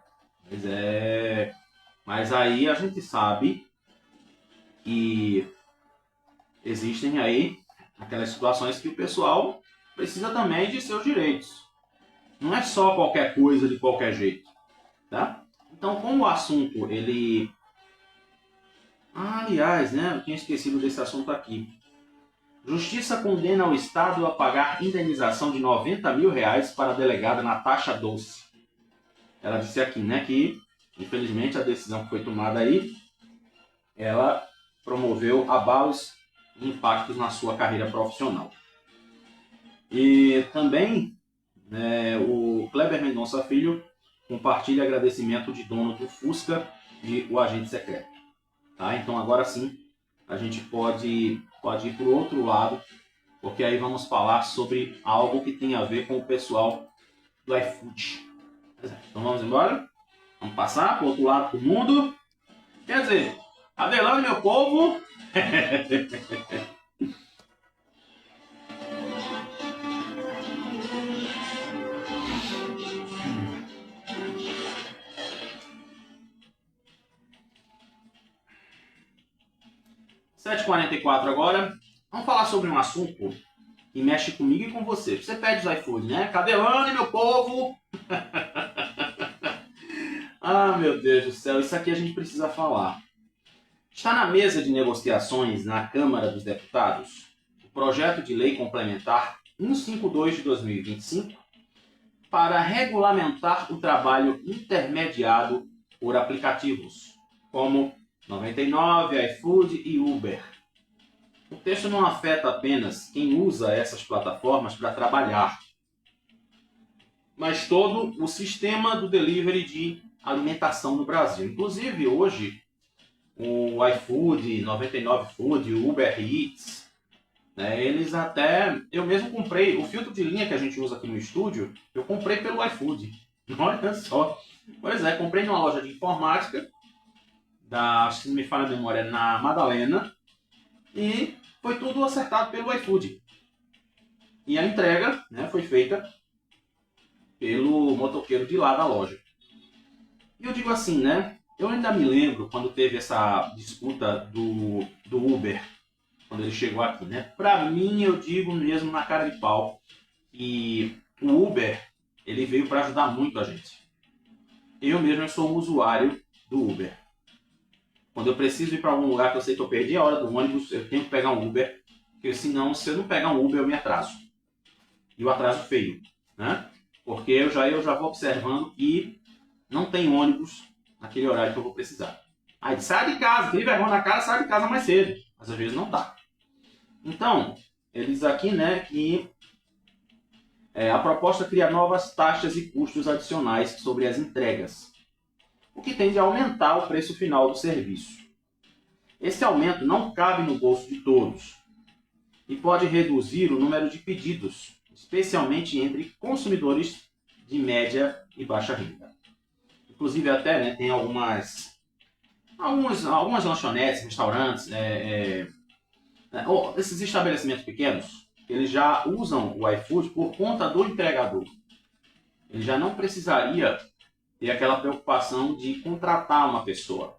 Pois é. Mas aí a gente sabe que existem aí aquelas situações que o pessoal precisa também de seus direitos. Não é só qualquer coisa de qualquer jeito, tá? Então, como o assunto, ele... aliás, né? Eu tinha esquecido desse assunto aqui. Justiça condena o Estado a pagar indenização de R$ 90 mil para a delegada Natasha Doce. Ela disse aqui, né, que, infelizmente, a decisão que foi tomada aí, ela promoveu abalos e impactos na sua carreira profissional. E também, o Kleber Mendonça Filho compartilha agradecimento de dono do Fusca de O Agente Secreto. Tá? Então, agora sim, a gente pode ir para o outro lado, porque aí vamos falar sobre algo que tem a ver com o pessoal do iFood. Então vamos embora? Vamos passar para o outro lado do mundo? Quer dizer, adelante, meu povo! 7h44 agora. Vamos falar sobre um assunto que mexe comigo e com você. Você pede os iFood, né? Cadelane, meu povo! Ah, meu Deus do céu, isso aqui a gente precisa falar. Está na mesa de negociações na Câmara dos Deputados o projeto de lei complementar 152 de 2025 para regulamentar o trabalho intermediado por aplicativos, como 99, iFood e Uber. O texto não afeta apenas quem usa essas plataformas para trabalhar, mas todo o sistema do delivery de alimentação no Brasil. Inclusive, hoje, o iFood, 99 Food, o Uber Eats, eles até... Eu mesmo comprei o filtro de linha que a gente usa aqui no estúdio, eu comprei pelo iFood. Olha só. Pois é, comprei numa loja de informática, se não me falha a memória, na Madalena, e foi tudo acertado pelo iFood. E a entrega, foi feita pelo motoqueiro de lá da loja. E eu digo assim, eu ainda me lembro quando teve essa disputa do Uber, quando ele chegou aqui, Pra mim, eu digo mesmo na cara de pau que o Uber, ele veio para ajudar muito a gente. Eu mesmo sou um usuário do Uber. Quando eu preciso ir para algum lugar que eu sei que eu perdi a hora do ônibus, eu tenho que pegar um Uber, porque senão, se eu não pegar um Uber, eu me atraso. E o atraso feio, Porque eu já vou observando que não tem ônibus naquele horário que eu vou precisar. Aí sai de casa, tem vergonha na cara, sai de casa mais cedo. Mas às vezes não dá. Então, eles aqui, que a proposta cria novas taxas e custos adicionais sobre as entregas, o que tende a aumentar o preço final do serviço. Esse aumento não cabe no bolso de todos e pode reduzir o número de pedidos, especialmente entre consumidores de média e baixa renda. Inclusive até tem algumas lanchonetes, restaurantes, esses estabelecimentos pequenos, eles já usam o iFood por conta do entregador. Ele já não precisaria ter aquela preocupação de contratar uma pessoa.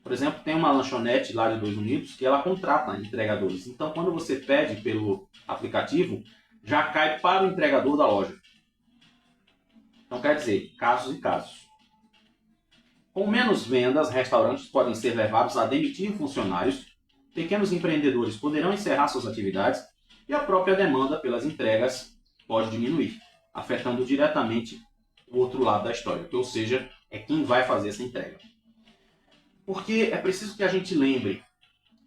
Por exemplo, tem uma lanchonete lá de 2 Unidos que ela contrata entregadores. Então, quando você pede pelo aplicativo, já cai para o entregador da loja. Então, quer dizer, casos e casos. Com menos vendas, restaurantes podem ser levados a demitir funcionários, pequenos empreendedores poderão encerrar suas atividades e a própria demanda pelas entregas pode diminuir, afetando diretamente o outro lado da história, ou seja, é quem vai fazer essa entrega. Porque é preciso que a gente lembre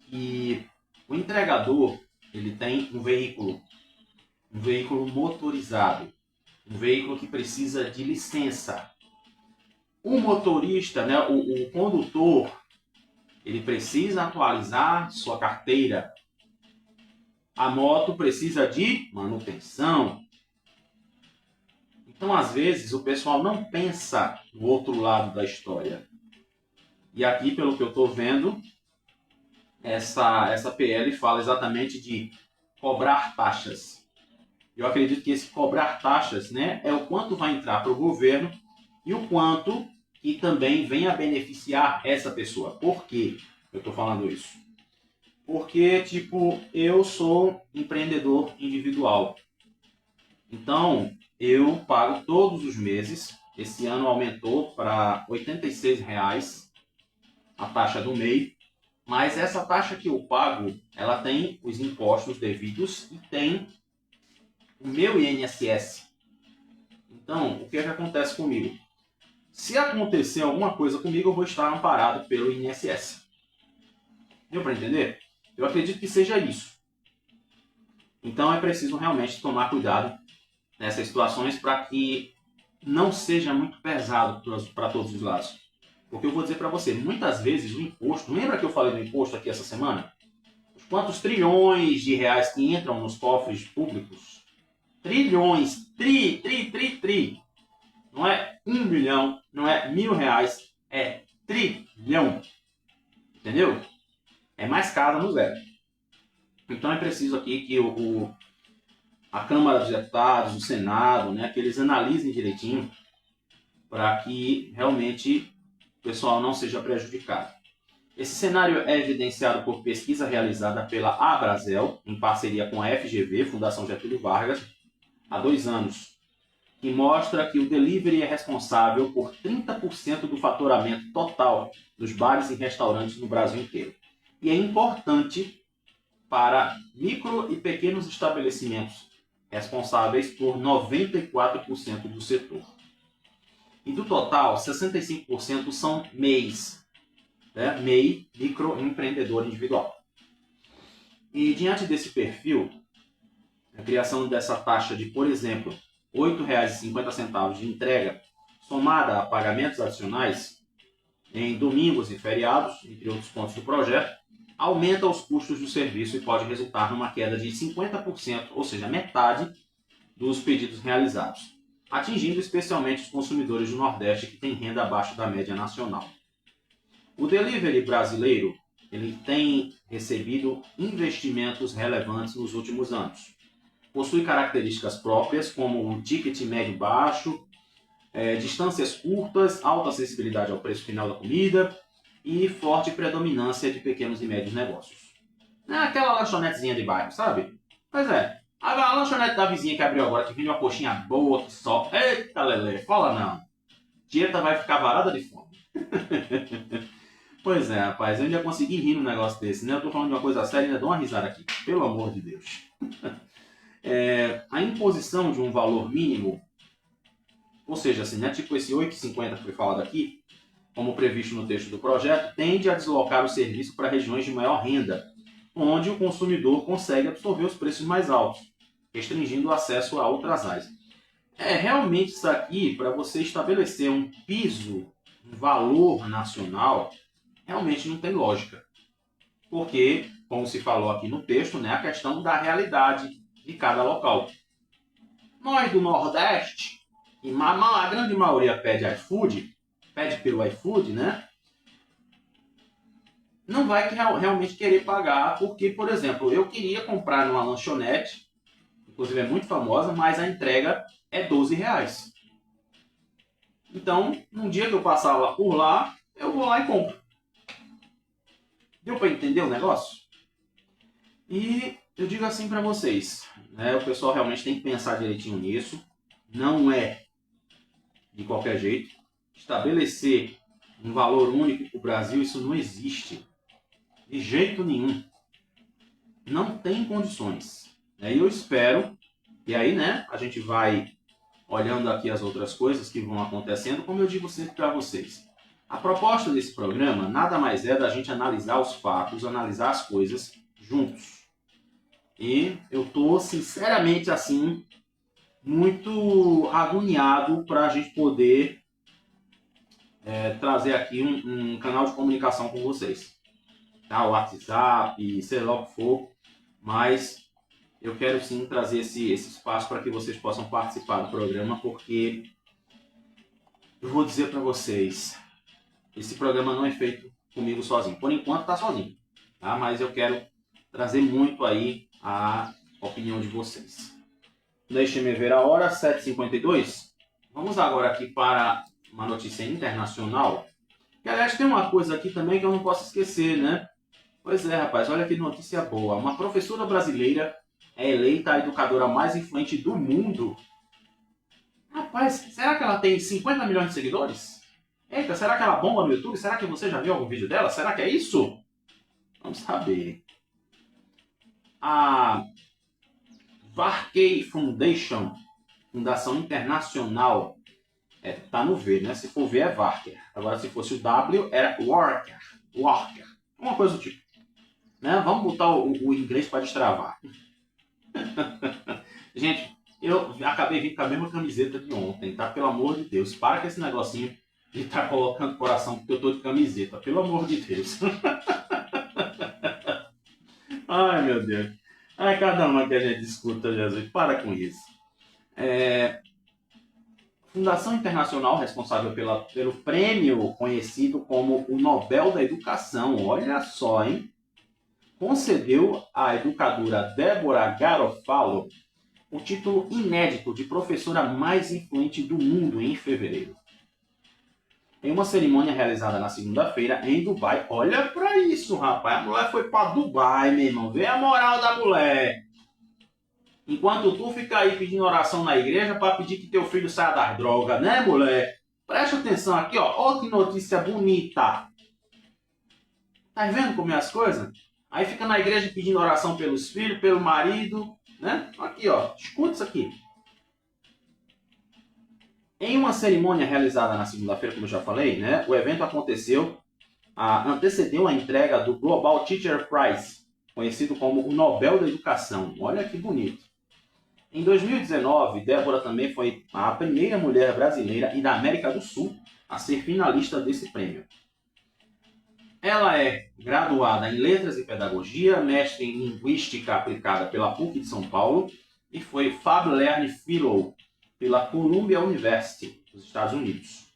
que o entregador, ele tem um veículo motorizado, um veículo que precisa de licença. O motorista, o condutor, ele precisa atualizar sua carteira. A moto precisa de manutenção. Então, às vezes, o pessoal não pensa no outro lado da história. E aqui, pelo que eu estou vendo, essa PL fala exatamente de cobrar taxas. Eu acredito que esse cobrar taxas, né, é o quanto vai entrar para o governo e o quanto que também vem a beneficiar essa pessoa. Por que eu estou falando isso? Porque, tipo, eu sou empreendedor individual. Então, eu pago todos os meses. Esse ano aumentou para R$ 86 a taxa do MEI. Mas essa taxa que eu pago, ela tem os impostos devidos e tem o meu INSS. Então, o que é que acontece comigo? Se acontecer alguma coisa comigo, eu vou estar amparado pelo INSS. Deu para entender? Eu acredito que seja isso. Então é preciso realmente tomar cuidado nessas situações para que não seja muito pesado para todos os lados. Porque eu vou dizer para você, muitas vezes o imposto, lembra que eu falei do imposto aqui essa semana? Quantos trilhões de reais que entram nos cofres públicos? Trilhões, tri. Não é 1 milhão, não é R$ 1.000, é trilhão. Entendeu? É mais caro no zero. Então é preciso aqui que a Câmara dos Deputados, o Senado, né, que eles analisem direitinho para que realmente o pessoal não seja prejudicado. Esse cenário é evidenciado por pesquisa realizada pela Abrazel, em parceria com a FGV, Fundação Getúlio Vargas, há 2 anos, que mostra que o delivery é responsável por 30% do faturamento total dos bares e restaurantes no Brasil inteiro. E é importante para micro e pequenos estabelecimentos, responsáveis por 94% do setor. E do total, 65% são MEIs, né? MEI, microempreendedor individual. E diante desse perfil, a criação dessa taxa de, por exemplo, R$ 8,50 de entrega, somada a pagamentos adicionais em domingos e feriados, entre outros pontos do projeto, aumenta os custos do serviço e pode resultar numa queda de 50%, ou seja, metade dos pedidos realizados, atingindo especialmente os consumidores do Nordeste que têm renda abaixo da média nacional. O delivery brasileiro ele tem recebido investimentos relevantes nos últimos anos. Possui características próprias como um ticket médio-baixo, distâncias curtas, alta acessibilidade ao preço final da comida e forte predominância de pequenos e médios negócios. Não é aquela lanchonetezinha de bairro, sabe? Pois é, a lanchonete da vizinha que abriu agora, que vende uma coxinha boa, que só... Eita, Lelê, fala não. Dieta vai ficar varada de fome. Pois é, rapaz, eu ainda consegui rir num negócio desse, né? Eu tô falando de uma coisa séria e ainda dou uma risada aqui. Pelo amor de Deus. A imposição de um valor mínimo, ou seja, assim, né, tipo esse 8,50 que foi falado aqui, como previsto no texto do projeto, tende a deslocar o serviço para regiões de maior renda, onde o consumidor consegue absorver os preços mais altos, restringindo o acesso a outras áreas. Realmente isso aqui, para você estabelecer um piso, um valor nacional, realmente não tem lógica. Porque, como se falou aqui no texto, né, a questão da realidade de cada local. Nós do Nordeste, e a grande maioria pede iFood, pede pelo iFood, né? Não vai realmente querer pagar, porque, por exemplo, eu queria comprar numa lanchonete, inclusive é muito famosa, mas a entrega é R$ 12. Então, num dia que eu passar lá por lá, eu vou lá e compro. Deu para entender o negócio? E eu digo assim para vocês, né, o pessoal realmente tem que pensar direitinho nisso. Não é de qualquer jeito. Estabelecer um valor único para o Brasil, isso não existe. De jeito nenhum. Não tem condições. E eu espero, e aí, né, a gente vai olhando aqui as outras coisas que vão acontecendo, como eu digo sempre para vocês. A proposta desse programa nada mais é da gente analisar os fatos, analisar as coisas juntos. E eu tô sinceramente assim, muito agoniado para a gente poder trazer aqui um canal de comunicação com vocês. Tá? O WhatsApp, sei lá o que for, mas eu quero sim trazer esse espaço para que vocês possam participar do programa, porque eu vou dizer para vocês, esse programa não é feito comigo sozinho. Por enquanto está sozinho. tá? Mas eu quero trazer muito aí a opinião de vocês. Deixem-me ver a hora, 7h52. Vamos agora aqui para uma notícia internacional. Que, aliás, tem uma coisa aqui também que eu não posso esquecer, né? Pois é, rapaz, olha que notícia boa. Uma professora brasileira é eleita a educadora mais influente do mundo. Rapaz, será que ela tem 50 milhões de seguidores? Eita, será que ela bomba no YouTube? Será que você já viu algum vídeo dela? Será que é isso? Vamos saber. A Varkey Foundation, Fundação Internacional, tá no V, né? Se for V é Varker. Agora, se fosse o W, era Worker. Uma coisa do tipo. Né? Vamos botar o inglês para destravar. Gente, eu acabei vindo com a mesma camiseta de ontem, tá? Pelo amor de Deus, para com esse negocinho de estar colocando coração porque eu tô de camiseta. Pelo amor de Deus. Ai, meu Deus. Ai, cada uma que a gente escuta, Jesus. Para com isso. Fundação Internacional, responsável pelo prêmio conhecido como o Nobel da Educação. Olha só, hein? Concedeu à educadora Débora Garofalo o título inédito de professora mais influente do mundo em fevereiro. Em uma cerimônia realizada na segunda-feira em Dubai. Olha pra isso, rapaz. A mulher foi pra Dubai, meu irmão. Vê a moral da mulher. Enquanto tu fica aí pedindo oração na igreja para pedir que teu filho saia das drogas, né, mulher? Presta atenção aqui, ó. Ó que notícia bonita. Tá vendo como é as coisas? Aí fica na igreja pedindo oração pelos filhos, pelo marido, né? Aqui, ó. Escuta isso aqui. Em uma cerimônia realizada na segunda-feira, como eu já falei, né? O evento antecedeu a entrega do Global Teacher Prize, conhecido como o Nobel da Educação. Olha que bonito. Em 2019, Débora também foi a primeira mulher brasileira e da América do Sul a ser finalista desse prêmio. Ela é graduada em Letras e Pedagogia, mestre em Linguística Aplicada pela PUC de São Paulo e foi Fab Learning Fellow pela Columbia University, dos Estados Unidos.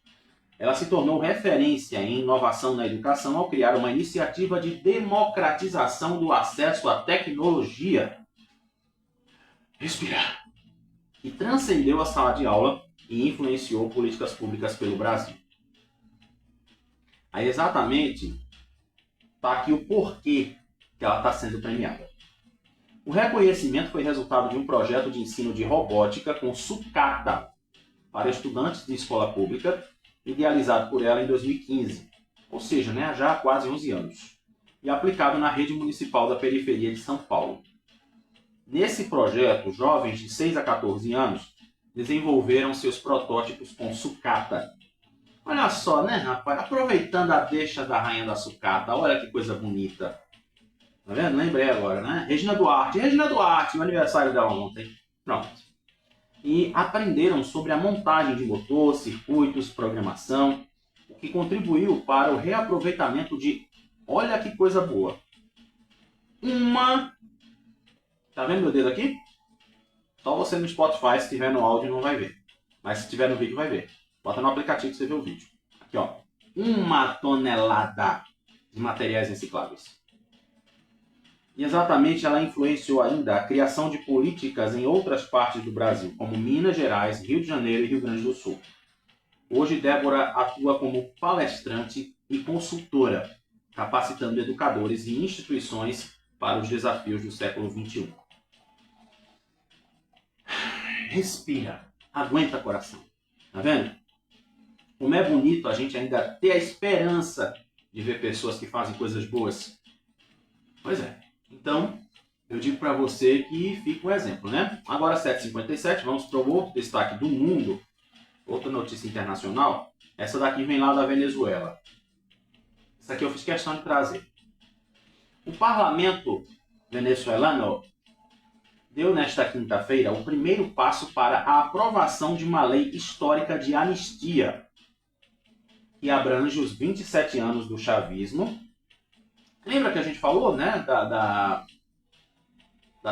Ela se tornou referência em inovação na educação ao criar uma iniciativa de democratização do acesso à tecnologia. Respirar. E transcendeu a sala de aula e influenciou políticas públicas pelo Brasil. Aí exatamente está aqui o porquê que ela está sendo premiada. O reconhecimento foi resultado de um projeto de ensino de robótica com sucata para estudantes de escola pública, idealizado por ela em 2015, ou seja, né, já há quase 11 anos, e aplicado na rede municipal da periferia de São Paulo. Nesse projeto, jovens de 6 a 14 anos desenvolveram seus protótipos com sucata. Olha só, né, rapaz? Aproveitando a deixa da rainha da sucata, olha que coisa bonita. Tá vendo? Lembrei agora, né? Regina Duarte, o aniversário dela ontem. Pronto. E aprenderam sobre a montagem de motor, circuitos, programação, o que contribuiu para o reaproveitamento de, olha que coisa boa, tá vendo meu dedo aqui? Só você no Spotify, se tiver no áudio, não vai ver. Mas se tiver no vídeo, vai ver. Bota no aplicativo que você vê o vídeo. Aqui, ó. 1 tonelada de materiais recicláveis. E exatamente ela influenciou ainda a criação de políticas em outras partes do Brasil, como Minas Gerais, Rio de Janeiro e Rio Grande do Sul. Hoje, Débora atua como palestrante e consultora, capacitando educadores e instituições para os desafios do século XXI. Respira, aguenta coração. Tá vendo? Como é bonito a gente ainda ter a esperança de ver pessoas que fazem coisas boas. Pois é. Então, eu digo para você que fica um exemplo, né? Agora, 7h57, vamos para o outro destaque do mundo. Outra notícia internacional. Essa daqui vem lá da Venezuela. Essa aqui eu fiz questão de trazer. O parlamento venezuelano deu nesta quinta-feira o primeiro passo para a aprovação de uma lei histórica de anistia, que abrange os 27 anos do chavismo. Lembra que a gente falou, né, da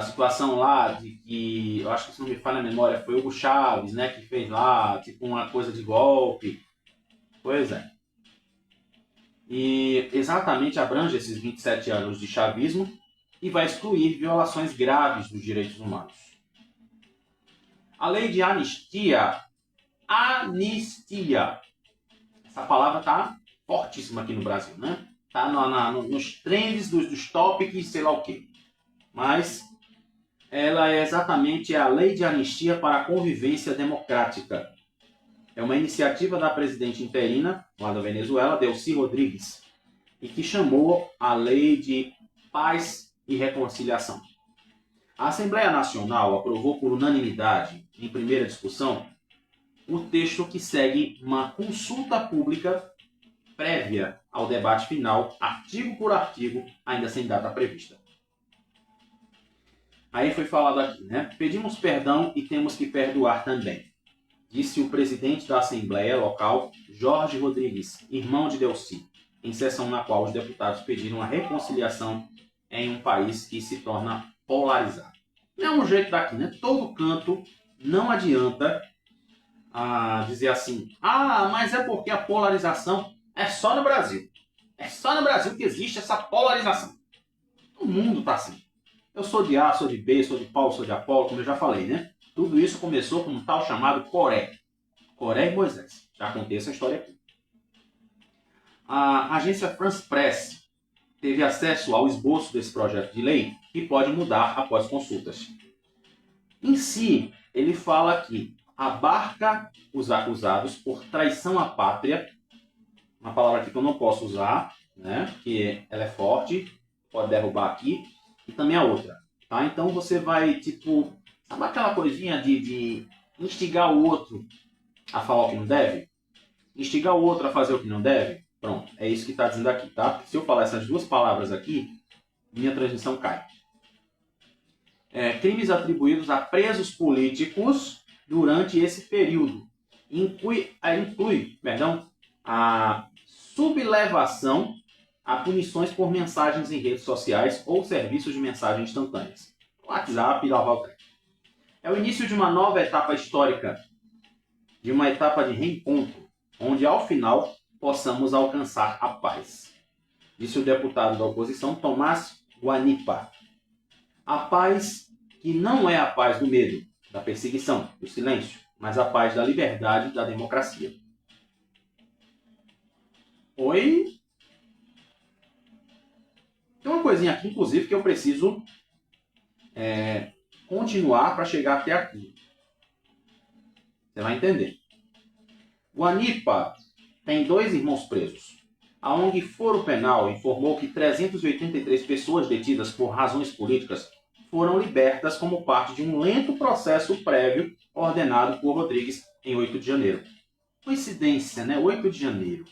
situação lá de que, eu acho que se não me falha a memória, foi Hugo Chávez, né, que fez lá, tipo, uma coisa de golpe. Pois é. e exatamente abrange esses 27 anos de chavismo e vai excluir violações graves dos direitos humanos. A lei de anistia, essa palavra está fortíssima aqui no Brasil, né? Está nos trends dos topics, sei lá o quê. Mas ela é exatamente a lei de anistia para a convivência democrática. É uma iniciativa da presidente interina, lá da Venezuela, Delcy Rodrigues, e que chamou a Lei de Paz e Reconciliação. A Assembleia Nacional aprovou por unanimidade, em primeira discussão, o texto que segue uma consulta pública prévia ao debate final, artigo por artigo, ainda sem data prevista. Aí foi falado aqui, né? Pedimos perdão e temos que perdoar também, disse o presidente da Assembleia Local, Jorge Rodrigues, irmão de Delcy, em sessão na qual os deputados pediram a reconciliação em um país que se torna polarizado. É um jeito daqui, né? Todo canto não adianta dizer assim, mas é porque a polarização é só no Brasil. É só no Brasil que existe essa polarização. O mundo está assim. Eu sou de A, sou de B, sou de Paulo, sou de Apolo, como eu já falei, né? Tudo isso começou com um tal chamado Coré. Coré e Moisés. Já contei essa história aqui. A agência France Press teve acesso ao esboço desse projeto de lei que pode mudar após consultas. Em si, ele fala que abarca os acusados por traição à pátria, uma palavra aqui que eu não posso usar, né? Porque ela é forte, pode derrubar aqui, e também a outra. Tá? Então você vai, sabe aquela coisinha de instigar o outro a falar o que não deve? Instigar o outro a fazer o que não deve? Pronto, é isso que está dizendo aqui, tá? Se eu falar essas duas palavras aqui, minha transmissão cai. Crimes atribuídos a presos políticos durante esse período. Inclui a sublevação a punições por mensagens em redes sociais ou serviços de mensagem instantâneas. WhatsApp e lavar o trem. É o início de uma nova etapa histórica, de uma etapa de reencontro, onde ao final possamos alcançar a paz, disse o deputado da oposição Tomás Guanipa. A paz que não é a paz do medo, da perseguição, do silêncio, mas a paz da liberdade e da democracia. Oi? Tem uma coisinha aqui, inclusive, que eu preciso continuar para chegar até aqui. Você vai entender. Guanipa tem 2 irmãos presos. A ONG Foro Penal informou que 383 pessoas detidas por razões políticas foram libertas como parte de um lento processo prévio ordenado por Rodrigues em 8 de janeiro. Coincidência, né? 8 de janeiro.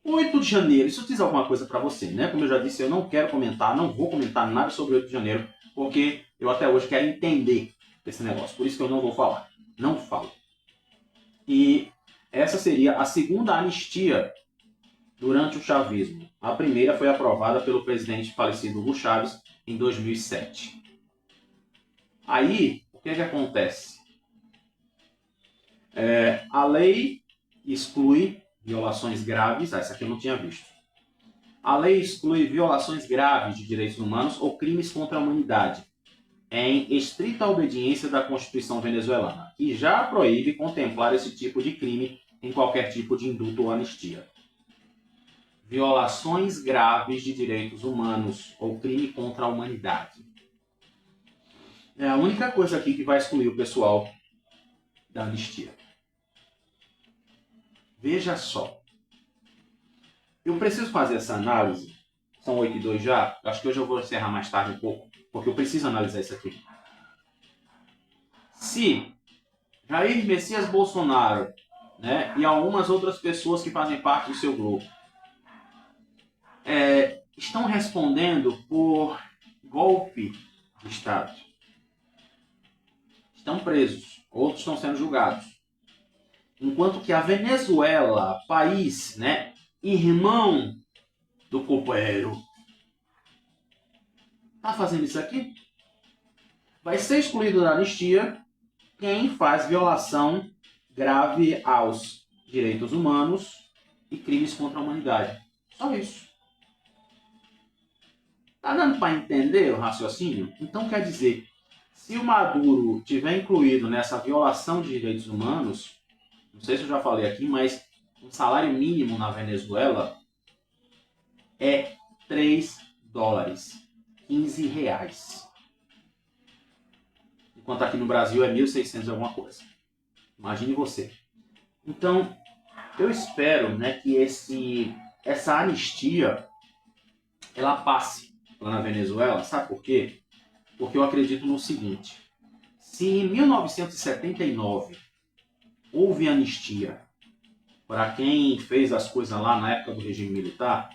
8 de janeiro, isso diz alguma coisa para você, né? Como eu já disse, eu não quero comentar, não vou comentar nada sobre 8 de janeiro, porque eu até hoje quero entender esse negócio. Por isso que eu não vou falar. Não falo. E essa seria a segunda anistia durante o chavismo. A primeira foi aprovada pelo presidente falecido Hugo Chávez em 2007. Aí, o que acontece? A lei exclui violações graves, essa aqui eu não tinha visto. A lei exclui violações graves de direitos humanos ou crimes contra a humanidade, em estrita obediência da Constituição venezuelana, que já proíbe contemplar esse tipo de crime em qualquer tipo de indulto ou anistia. Violações graves de direitos humanos ou crime contra a humanidade. É a única coisa aqui que vai excluir o pessoal da anistia. Veja só. Eu preciso fazer essa análise. São 8h02 já. Acho que hoje eu vou encerrar mais tarde um pouco, porque eu preciso analisar isso aqui. Se Jair Messias Bolsonaro, né, e algumas outras pessoas que fazem parte do seu grupo estão respondendo por golpe de Estado, estão presos, outros estão sendo julgados. Enquanto que a Venezuela, país, né, irmão do companheiro, está fazendo isso aqui, vai ser excluído da anistia quem faz violação grave aos direitos humanos e crimes contra a humanidade. Só isso. Tá dando para entender o raciocínio? Então quer dizer, se o Maduro tiver incluído nessa violação de direitos humanos, não sei se eu já falei aqui, mas o salário mínimo na Venezuela é 3 dólares, 15 reais. Enquanto aqui no Brasil é 1.600 e alguma coisa. Imagine você. Então, eu espero, né, que essa anistia ela passe lá na Venezuela. Sabe por quê? Porque eu acredito no seguinte. Se em 1979 houve anistia para quem fez as coisas lá na época do regime militar,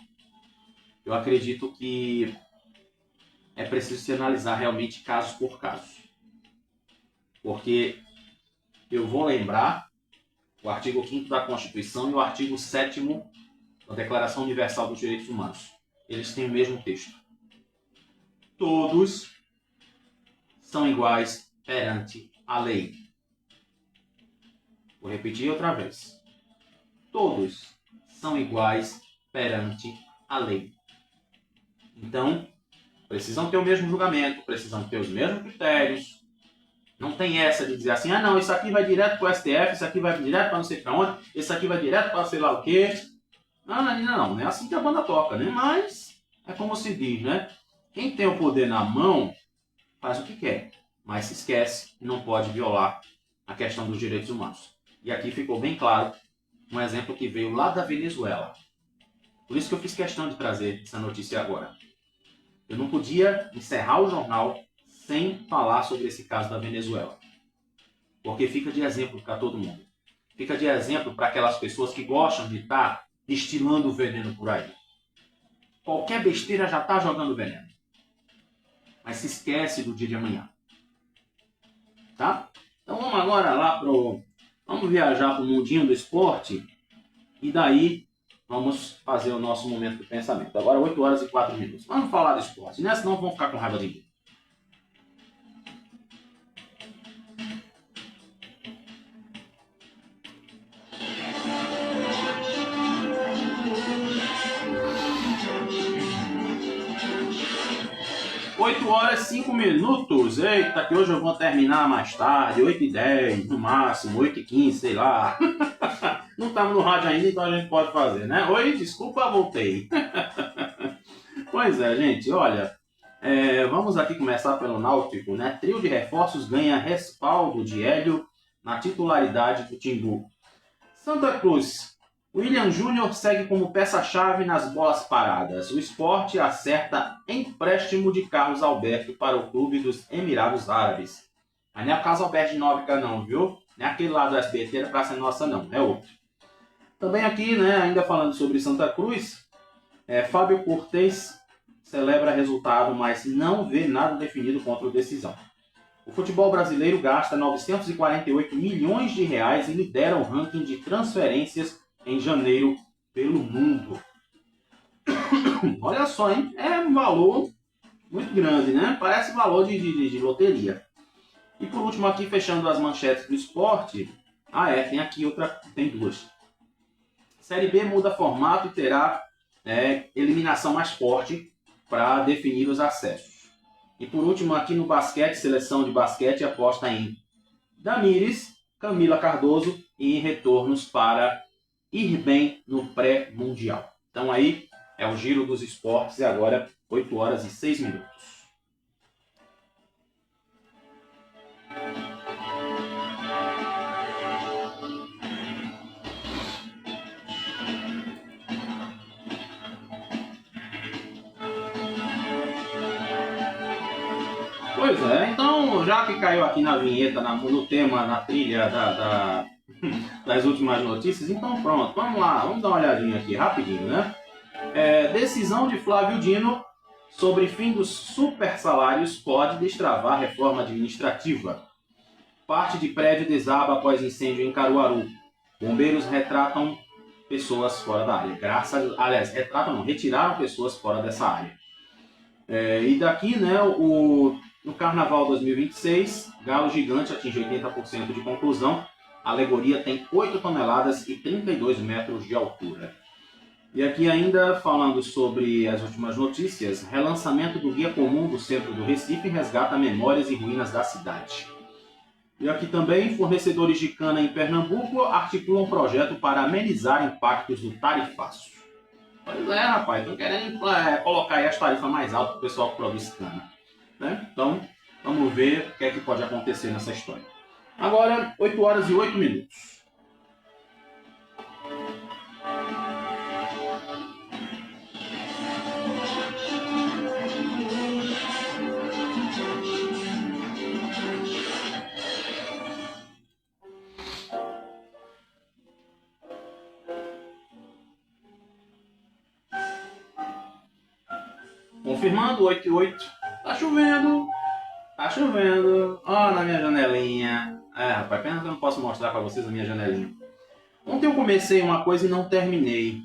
eu acredito que é preciso se analisar realmente caso por caso. Porque eu vou lembrar o artigo 5º da Constituição e o artigo 7º da Declaração Universal dos Direitos Humanos. Eles têm o mesmo texto. Todos são iguais perante a lei. Vou repetir outra vez. Todos são iguais perante a lei. Então, precisam ter o mesmo julgamento, precisam ter os mesmos critérios. Não tem essa de dizer assim, ah não, isso aqui vai direto para o STF, isso aqui vai direto para não sei para onde, isso aqui vai direto para sei lá o quê. Não é assim que a banda toca, né? Mas é como se diz, né? Quem tem o poder na mão faz o que quer, mas se esquece e não pode violar a questão dos direitos humanos. E aqui ficou bem claro um exemplo que veio lá da Venezuela. Por isso que eu fiz questão de trazer essa notícia agora. Eu não podia encerrar o jornal sem falar sobre esse caso da Venezuela. Porque fica de exemplo para todo mundo. Fica de exemplo para aquelas pessoas que gostam de estar destilando veneno por aí. Qualquer besteira já está jogando veneno. Mas se esquece do dia de amanhã. Tá? Então vamos agora lá vamos viajar para o mundinho do esporte. E daí vamos fazer o nosso momento de pensamento. Agora 8 horas e 4 minutos. Vamos falar do esporte, né? Senão vão ficar com raiva de mim. Oito horas e 5 minutos. Eita, que hoje eu vou terminar mais tarde. 8h10, no máximo. 8h15, sei lá. Não estamos no rádio ainda, então a gente pode fazer, né? Oi, desculpa, voltei. Pois é, gente, olha. Vamos aqui começar pelo Náutico, né? Trio de reforços ganha respaldo de Hélio na titularidade do Timbu. Santa Cruz. William Júnior segue como peça-chave nas bolas paradas. O Sport acerta empréstimo de Carlos Alberto para o clube dos Emirados Árabes. Mas não é o Carlos Alberto de Nóbrega não, viu? Não é aquele lá do SBT da Praça Nossa não, é outro. Também aqui, né, ainda falando sobre Santa Cruz, Fábio Cortez celebra resultado, mas não vê nada definido contra o Decisão. O futebol brasileiro gasta 948 milhões de reais e lidera o ranking de transferências em janeiro pelo mundo. Olha só, hein? É um valor muito grande, né? Parece valor de loteria. E por último aqui, fechando as manchetes do esporte. Tem aqui tem duas. Série B muda formato e terá eliminação mais forte para definir os acessos. E por último aqui no basquete, seleção de basquete aposta em Damires, Camila Cardoso e em retornos para ir bem no pré-mundial. Então aí é o giro dos esportes e agora 8 horas e 6 minutos. Pois é, então já que caiu aqui na vinheta, no tema, na trilha das últimas notícias, então pronto, vamos lá, vamos dar uma olhadinha aqui rapidinho, né? Decisão de Flávio Dino sobre fim dos super salários pode destravar reforma administrativa. Parte de prédio desaba após incêndio em Caruaru. Bombeiros retratam pessoas fora da área. Retiraram pessoas fora dessa área. E daqui, né, no Carnaval 2026, Galo Gigante atinge 80% de conclusão. A alegoria tem 8 toneladas e 32 metros de altura. E aqui ainda falando sobre as últimas notícias, relançamento do Guia Comum do Centro do Recife resgata memórias e ruínas da cidade. E aqui também, fornecedores de cana em Pernambuco articulam um projeto para amenizar impactos do tarifaço. Pois é, rapaz, estão querendo colocar aí as tarifas mais altas para o pessoal que produz cana. Né? Então, vamos ver o que é que pode acontecer nessa história. Agora, 8 horas e 8 minutos. Confirmando, 8 e 8. Tá chovendo. Tá chovendo. Ó, na minha janelinha. É, rapaz, pena que eu não posso mostrar pra vocês a minha janelinha. Ontem eu comecei uma coisa e não terminei.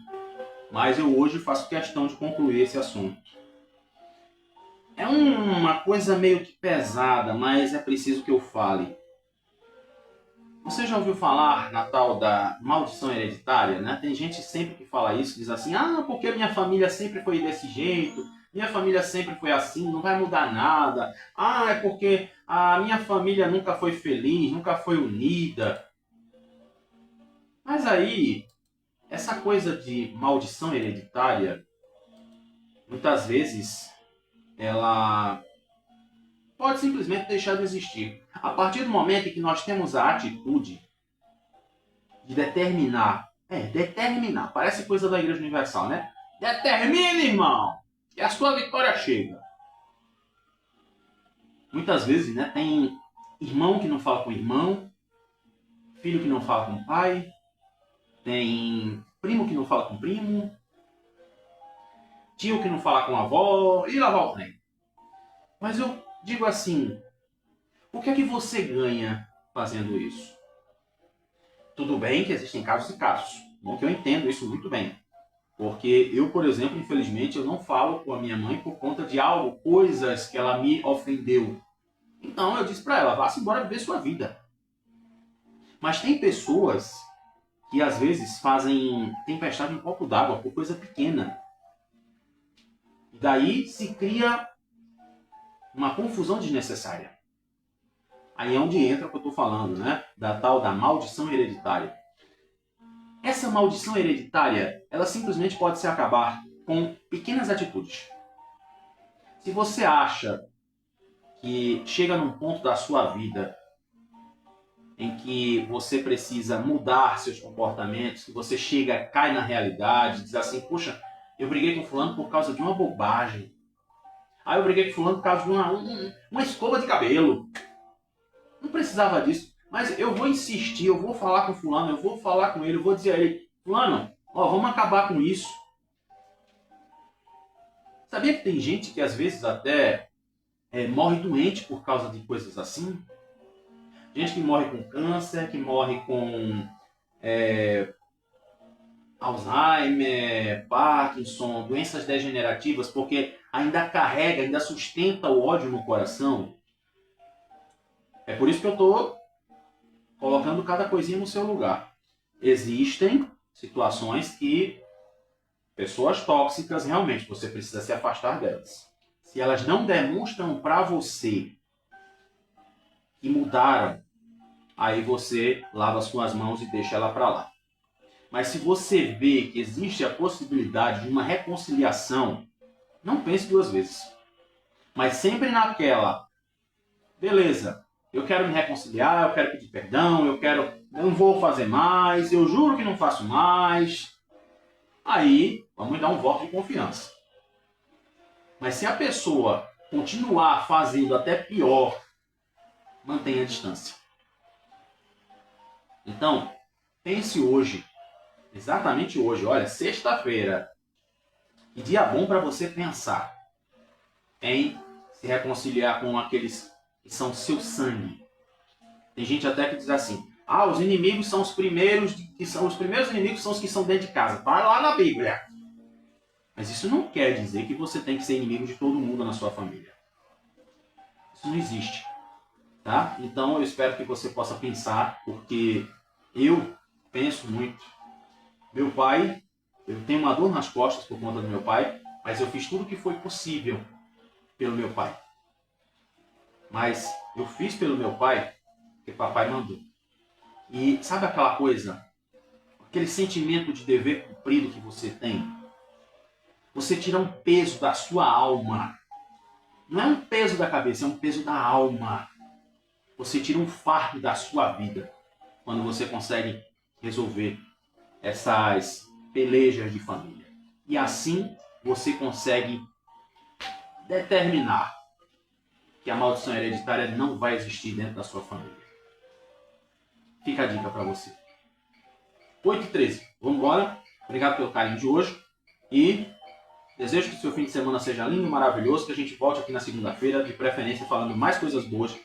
Mas eu hoje faço questão de concluir esse assunto. É uma coisa meio que pesada, mas é preciso que eu fale. Você já ouviu falar na tal da maldição hereditária, né? Tem gente sempre que fala isso, diz assim, ah, porque minha família sempre foi desse jeito, minha família sempre foi assim, não vai mudar nada. Ah, é porque a minha família nunca foi feliz, nunca foi unida. Mas aí, essa coisa de maldição hereditária, muitas vezes, ela pode simplesmente deixar de existir. A partir do momento em que nós temos a atitude de determinar, parece coisa da Igreja Universal, né? Determine, irmão, que a sua vitória chega. Muitas vezes, né, tem irmão que não fala com irmão, filho que não fala com pai, tem primo que não fala com primo, tio que não fala com avó, e lá vai o trem. Mas eu digo assim, o que é que você ganha fazendo isso? Tudo bem que existem casos e casos. Bom que eu entendo isso muito bem. Porque eu, por exemplo, infelizmente, eu não falo com a minha mãe por conta de algo, coisas que ela me ofendeu. Então eu disse para ela, vá-se embora viver sua vida. Mas tem pessoas que às vezes fazem tempestade em um copo d'água por coisa pequena. E daí se cria uma confusão desnecessária. Aí é onde entra o que eu estou falando, né? Da tal da maldição hereditária. Essa maldição hereditária, ela simplesmente pode se acabar com pequenas atitudes. Se você acha que chega num ponto da sua vida em que você precisa mudar seus comportamentos, que você chega, cai na realidade, diz assim, puxa, eu briguei com fulano por causa de uma bobagem. Eu briguei com fulano por causa de uma escova de cabelo. Não precisava disso. Mas eu vou insistir, eu vou falar com fulano, eu vou falar com ele, eu vou dizer a ele, fulano, ó, vamos acabar com isso. Sabia que tem gente que às vezes até morre doente por causa de coisas assim? Gente que morre com câncer, que morre com Alzheimer, Parkinson, doenças degenerativas, porque ainda carrega, ainda sustenta o ódio no coração. É por isso que eu estou colocando cada coisinha no seu lugar. Existem situações que pessoas tóxicas, realmente, você precisa se afastar delas. Se elas não demonstram para você que mudaram, aí você lava suas mãos e deixa ela para lá. Mas se você vê que existe a possibilidade de uma reconciliação, não pense duas vezes. Mas sempre naquela, beleza, eu quero me reconciliar, eu quero pedir perdão, não vou fazer mais, eu juro que não faço mais. Aí, vamos dar um voto de confiança. Mas se a pessoa continuar fazendo até pior, mantenha a distância. Então, pense hoje, exatamente hoje, olha, sexta-feira, que dia bom para você pensar em se reconciliar com aqueles que são seu sangue. Tem gente até que diz assim, os inimigos são os primeiros, os primeiros inimigos são os que são dentro de casa. Vai lá na Bíblia. Mas isso não quer dizer que você tem que ser inimigo de todo mundo na sua família. Isso não existe. Tá? Então eu espero que você possa pensar, porque eu penso muito. Meu pai, Eu tenho uma dor nas costas por conta do meu pai, mas eu fiz tudo o que foi possível pelo meu pai. Mas eu fiz pelo meu pai porque papai mandou. E sabe aquela coisa, aquele sentimento de dever cumprido que você tem? Você tira um peso da sua alma. Não é um peso da cabeça, é um peso da alma. Você tira um fardo da sua vida quando você consegue resolver essas pelejas de família. E assim você consegue determinar que a maldição hereditária não vai existir dentro da sua família. Fica a dica para você. 8h13. Vamos embora. Obrigado pelo carinho de hoje. E desejo que o seu fim de semana seja lindo e maravilhoso. Que a gente volte aqui na segunda-feira, de preferência falando mais coisas boas.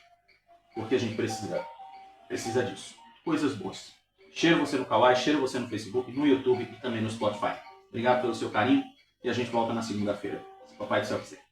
Porque a gente precisa disso. Coisas boas. Cheiro você no Kawaii, cheiro você no Facebook, no YouTube e também no Spotify. Obrigado pelo seu carinho. E a gente volta na segunda-feira. Se o Papai do Céu quiser.